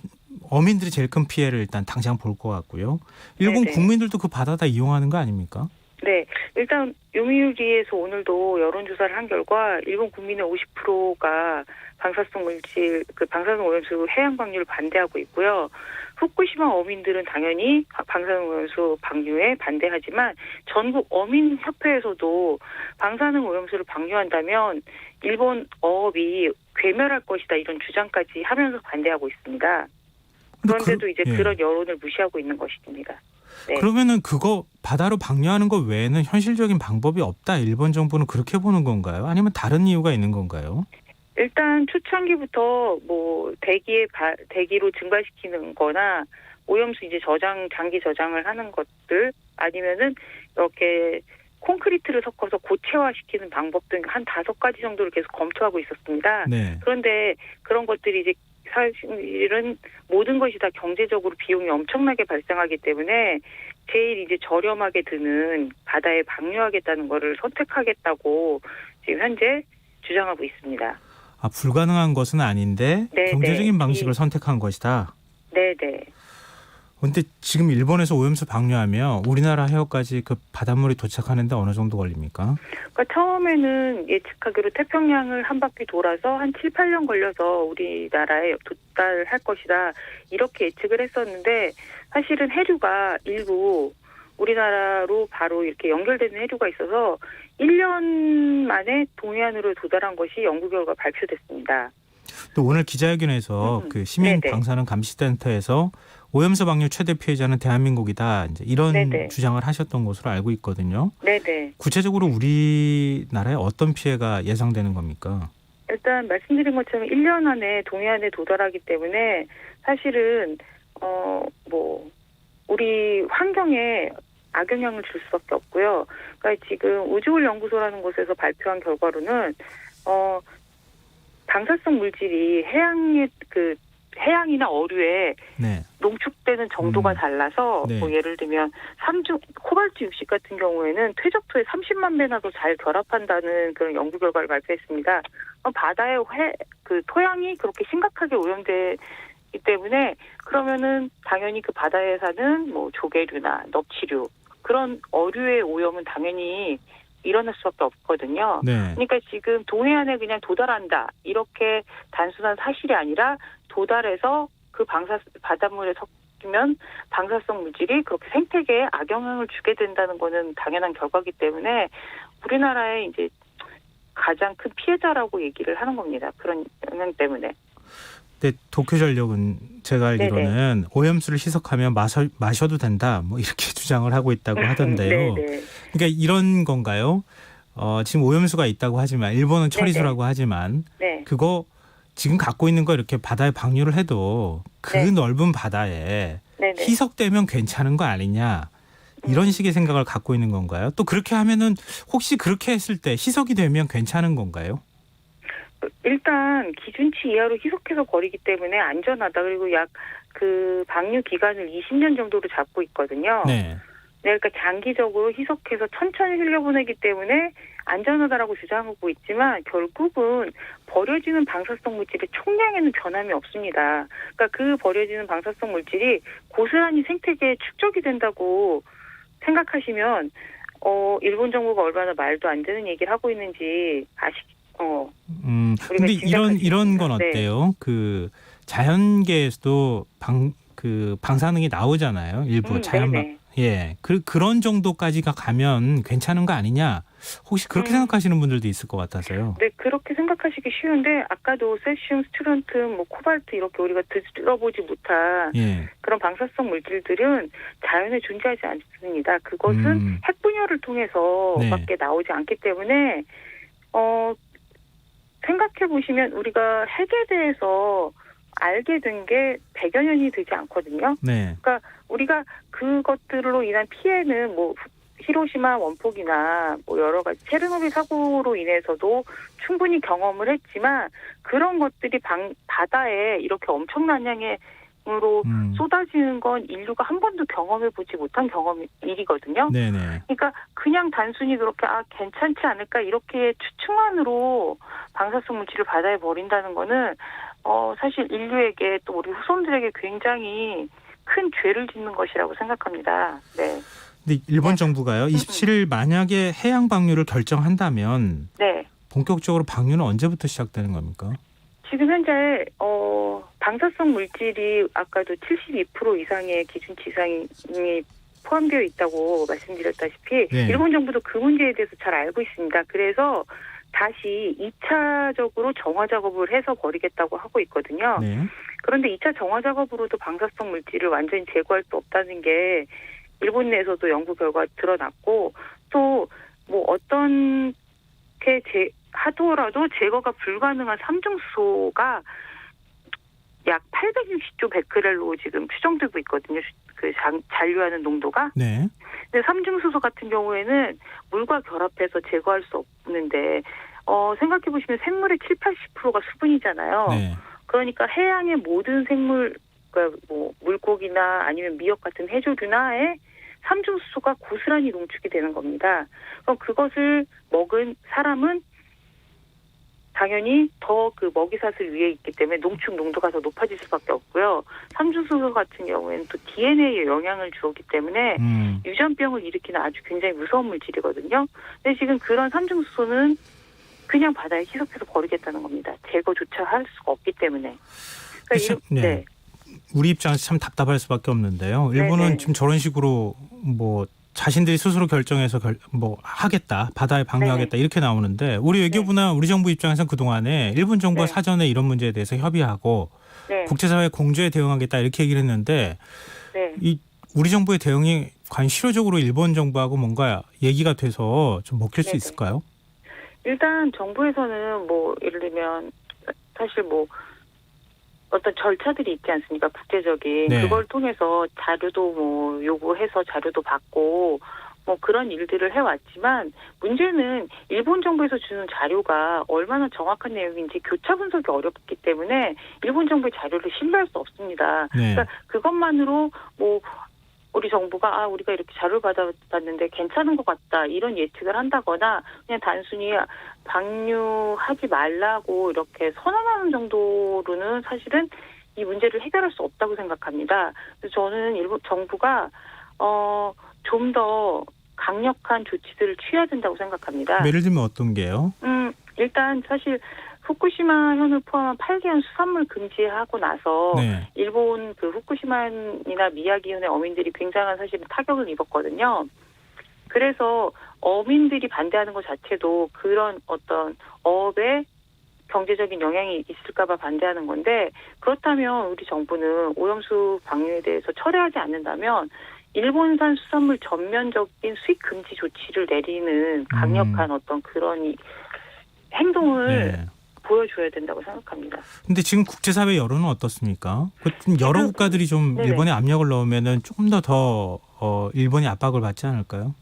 어민들이 제일 큰 피해를 일단 당장 볼 것 같고요. 일본 네네. 국민들도 그 바다 다 이용하는 거 아닙니까? 네, 일단 요미우리에서 오늘도 여론조사를 한 결과 일본 국민의 50%가 방사성 물질, 방사성 오염수 해양 방류를 반대하고 있고요. 후쿠시마 어민들은 당연히 방사능 오염수 방류에 반대하지만 전국 어민협회에서도 방사능 오염수를 방류한다면 일본 어업이 괴멸할 것이다 이런 주장까지 하면서 반대하고 있습니다. 그런데도 이제 그런 여론을 무시하고 있는 것입니다. 네. 그러면은 그거 바다로 방류하는 것 외에는 현실적인 방법이 없다. 일본 정부는 그렇게 보는 건가요? 아니면 다른 이유가 있는 건가요? 일단 초창기부터 뭐 대기로 증발시키는 거나 오염수 이제 장기 저장을 하는 것들 아니면은 이렇게 콘크리트를 섞어서 고체화시키는 방법 등 한 5가지 정도를 계속 검토하고 있었습니다. 네. 그런데 그런 것들이 이제 사실은 모든 것이 다 경제적으로 비용이 엄청나게 발생하기 때문에 제일 이제 저렴하게 드는 바다에 방류하겠다는 거를 선택하겠다고 지금 현재 주장하고 있습니다. 아, 불가능한 것은 아닌데 네네. 경제적인 방식을 선택한 것이다. 네네. 그런데 지금 일본에서 오염수 방류하면 우리나라 해역까지 그 바닷물이 도착하는데 어느 정도 걸립니까? 그러니까 처음에는 예측하기로 태평양을 한 바퀴 돌아서 한 7, 8년 걸려서 우리나라에 도달할 것이다. 이렇게 예측을 했었는데 사실은 해류가 일부 우리나라로 바로 이렇게 연결되는 해류가 있어서 1년 만에 동해안으로 도달한 것이 연구 결과 발표됐습니다. 또 오늘 기자회견에서 그 시민 네네. 방사능 감시센터에서 오염수 방류 최대 피해자는 대한민국이다. 이제 이런 네네. 주장을 하셨던 것으로 알고 있거든요. 네네. 구체적으로 우리나라에 어떤 피해가 예상되는 겁니까? 일단 말씀드린 것처럼 1년 안에 동해안에 도달하기 때문에 사실은 우리 환경에 악영향을 줄 수밖에 없고요. 그러니까 지금 우주울 연구소라는 곳에서 발표한 결과로는 방사성 물질이 해양이나 어류에 네. 농축되는 정도가 달라서 네. 뭐 예를 들면 코발트 60 같은 경우에는 퇴적토에 30만 배나 더 잘 결합한다는 그런 연구 결과를 발표했습니다. 바다의 토양이 그렇게 심각하게 오염되기 때문에 그러면은 당연히 그 바다에 사는 뭐 조개류나 넙치류 그런 어류의 오염은 당연히 일어날 수밖에 없거든요. 네. 그러니까 지금 동해안에 그냥 도달한다 이렇게 단순한 사실이 아니라 도달해서 그 바닷물에 섞이면 방사성 물질이 그렇게 생태계에 악영향을 주게 된다는 거는 당연한 결과이기 때문에 우리나라의 이제 가장 큰 피해자라고 얘기를 하는 겁니다. 그런 영향 때문에. 근데 도쿄전력은 제가 알기로는 오염수를 희석하면 마셔도 된다. 뭐 이렇게 주장을 하고 있다고 하던데요. 네네. 그러니까 이런 건가요? 지금 오염수가 있다고 하지만 일본은 처리수라고 하지만 네. 그거 지금 갖고 있는 거 이렇게 바다에 방류를 해도 그 네. 넓은 바다에 네네. 희석되면 괜찮은 거 아니냐 이런 식의 생각을 갖고 있는 건가요? 또 그렇게 하면은 혹시 그렇게 했을 때 희석이 되면 괜찮은 건가요? 일단 기준치 이하로 희석해서 버리기 때문에 안전하다. 그리고 약 그 방류 기간을 20년 정도로 잡고 있거든요. 네. 그러니까 장기적으로 희석해서 천천히 흘려보내기 때문에 안전하다라고 주장하고 있지만 결국은 버려지는 방사성 물질의 총량에는 변함이 없습니다. 그러니까 그 버려지는 방사성 물질이 고스란히 생태계에 축적이 된다고 생각하시면 일본 정부가 얼마나 말도 안 되는 얘기를 하고 있는지 근데 이런 건 네. 어때요? 그 자연계에서도 방사능이 나오잖아요. 일부 네네. 예, 그런 정도까지가 가면 괜찮은 거 아니냐? 혹시 그렇게 생각하시는 분들도 있을 것 같아서요. 네, 그렇게 생각하시기 쉬운데 아까도 세슘, 스트론튬, 코발트 이렇게 우리가 들어보지 못한 예, 그런 방사성 물질들은 자연에 존재하지 않습니다. 그것은 핵 분열을 통해서밖에 나오지 않기 때문에 생각해 보시면 우리가 핵에 대해서 알게 된 게 100여 년이 되지 않거든요. 네, 그러니까 우리가 그것들로 인한 피해는 히로시마 원폭이나 여러 가지 체르노빌 사고로 인해서도 충분히 경험을 했지만 그런 것들이 바다에 이렇게 엄청난 양으로 쏟아지는 건 인류가 한 번도 경험해보지 못한 일이거든요. 네네. 그러니까 그냥 단순히 그렇게 괜찮지 않을까 이렇게 추측만으로 방사성 물질을 바다에 버린다는 거는 사실 인류에게 또 우리 후손들에게 굉장히 큰 죄를 짓는 것이라고 생각합니다. 네. 근데 일본 정부가요, 27일 만약에 해양 방류를 결정한다면 네. 본격적으로 방류는 언제부터 시작되는 겁니까? 지금 현재 방사성 물질이 아까도 72% 이상의 기준치 이상이 포함되어 있다고 말씀드렸다시피 네. 일본 정부도 그 문제에 대해서 잘 알고 있습니다. 그래서 다시 2차적으로 정화 작업을 해서 버리겠다고 하고 있거든요. 네. 그런데 2차 정화 작업으로도 방사성 물질을 완전히 제거할 수 없다는 게 일본 내에서도 연구 결과 드러났고 또 어떤 게 하더라도 제거가 불가능한 삼중수소가 약 860조 베크렐로 지금 추정되고 있거든요. 그 잔류하는 농도가. 네. 근데 삼중수소 같은 경우에는 물과 결합해서 제거할 수 없는데 생각해 보시면 생물의 70-80%가 수분이잖아요. 네. 그러니까 해양의 모든 생물, 그러니까 물고기나 아니면 미역 같은 해조류나에 삼중수소가 고스란히 농축이 되는 겁니다. 그럼 그것을 먹은 사람은 당연히 더 그 먹이사슬 위에 있기 때문에 농축 농도가 더 높아질 수밖에 없고요. 삼중수소 같은 경우에는 또 DNA에 영향을 주었기 때문에 유전병을 일으키는 아주 굉장히 무서운 물질이거든요. 근데 지금 그런 삼중수소는 그냥 바다에 희석해서 버리겠다는 겁니다. 제거조차 할 수가 없기 때문에. 그러니까 네. 우리 입장에서 참 답답할 수밖에 없는데요. 일본은 네네. 지금 저런 식으로 자신들이 스스로 결정해서 하겠다, 바다에 방류하겠다 네네. 이렇게 나오는데 우리 외교부나 우리 정부 입장에서는 그동안에 일본 정부가 네. 사전에 이런 문제에 대해서 협의하고 네. 국제사회 공조에 대응하겠다 이렇게 얘기를 했는데 네. 이 우리 정부의 대응이 과연 실효적으로 일본 정부하고 뭔가 얘기가 돼서 좀 먹힐 수 네네. 있을까요? 일단 정부에서는 예를 들면 사실 어떤 절차들이 있지 않습니까? 국제적인. 네. 그걸 통해서 자료도 요구해서 자료도 받고 그런 일들을 해왔지만 문제는 일본 정부에서 주는 자료가 얼마나 정확한 내용인지 교차 분석이 어렵기 때문에 일본 정부의 자료를 신뢰할 수 없습니다. 네. 그러니까 그것만으로 우리 정부가 우리가 이렇게 자료를 받아봤는데 괜찮은 것 같다 이런 예측을 한다거나 그냥 단순히 방류하지 말라고 이렇게 선언하는 정도로는 사실은 이 문제를 해결할 수 없다고 생각합니다. 그래서 저는 일본 정부가 좀 더 강력한 조치들을 취해야 된다고 생각합니다. 예를 들면 어떤 게요? 일단 사실 후쿠시마 현을 포함한 8개현 수산물 금지하고 나서 네. 일본 후쿠시마현이나 미야기 현의 어민들이 굉장한 사실 타격을 입었거든요. 그래서 어민들이 반대하는 것 자체도 그런 어떤 어업에 경제적인 영향이 있을까 봐 반대하는 건데 그렇다면 우리 정부는 오염수 방류에 대해서 철회하지 않는다면 일본산 수산물 전면적인 수입 금지 조치를 내리는 강력한 어떤 그런 행동을 보여줘야 된다고 생각합니다. 근데 지금 국제사회 여론은 어떻습니까? 좀 여러 국가들이 좀 네네. 일본에 압력을 넣으면은 조금 더 일본이 압박을 받지 않을까요?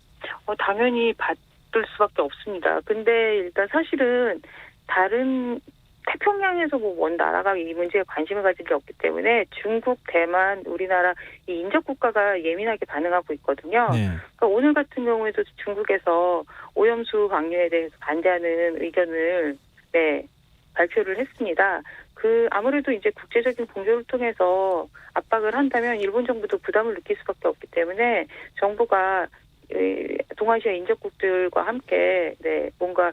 당연히 받을 수밖에 없습니다. 근데 일단 사실은 다른 태평양에서 먼 나라가 이 문제에 관심을 가진 게 없기 때문에 중국, 대만, 우리나라 이 인접 국가가 예민하게 반응하고 있거든요. 네. 그러니까 오늘 같은 경우에도 중국에서 오염수 방류에 대해서 반대하는 의견을 발표를 했습니다. 아무래도 이제 국제적인 공조를 통해서 압박을 한다면 일본 정부도 부담을 느낄 수밖에 없기 때문에 정부가 동아시아 인접국들과 함께 네, 뭔가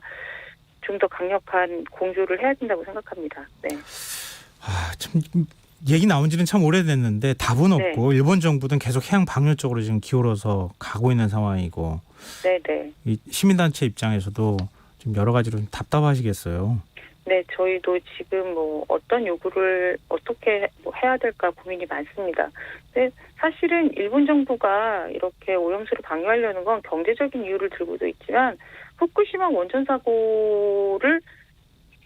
좀 더 강력한 공조를 해야 된다고 생각합니다. 네. 참 얘기 나온 지는 참 오래됐는데 답은 없고 일본 정부는 계속 해양 방류 쪽으로 지금 기울어서 가고 있는 상황이고 네네. 이 시민단체 입장에서도 좀 여러 가지로 좀 답답하시겠어요. 네, 저희도 지금 뭐 어떤 요구를 어떻게 뭐 해야 될까 고민이 많습니다. 근데 사실은 일본 정부가 이렇게 오염수를 방류하려는 건 경제적인 이유를 들고도 있지만 후쿠시마 원전 사고를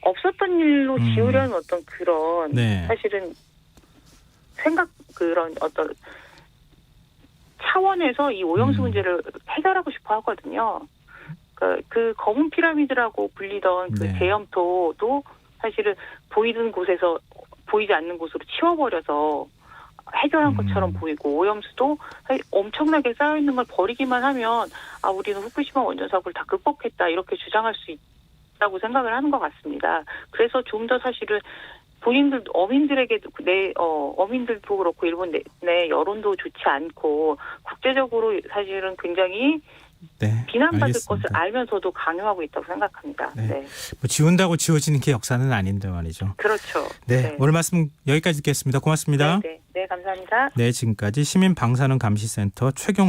없었던 일로 지우려는 어떤 그런 네. 사실은 그런 어떤 차원에서 이 오염수 문제를 해결하고 싶어 하거든요. 그 검은 피라미드라고 불리던 그 네. 대염토도 사실은 보이던 곳에서 보이지 않는 곳으로 치워버려서 해결한 것처럼 보이고 오염수도 사실 엄청나게 쌓여있는 걸 버리기만 하면 우리는 후쿠시마 원전 사고를 다 극복했다 이렇게 주장할 수 있다고 생각을 하는 것 같습니다. 그래서 좀 더 사실은 본인들 어민들에게도 어민들도 그렇고 일본 내 여론도 좋지 않고 국제적으로 사실은 굉장히 네, 비난받을 알겠습니다. 것을 알면서도 강요하고 있다고 생각합니다. 네. 네. 뭐 지운다고 지워지는 게 역사는 아닌데 말이죠. 그렇죠. 네, 오늘 말씀 여기까지 듣겠습니다. 고맙습니다. 네, 감사합니다. 네, 지금까지 시민방사능 감시센터 최경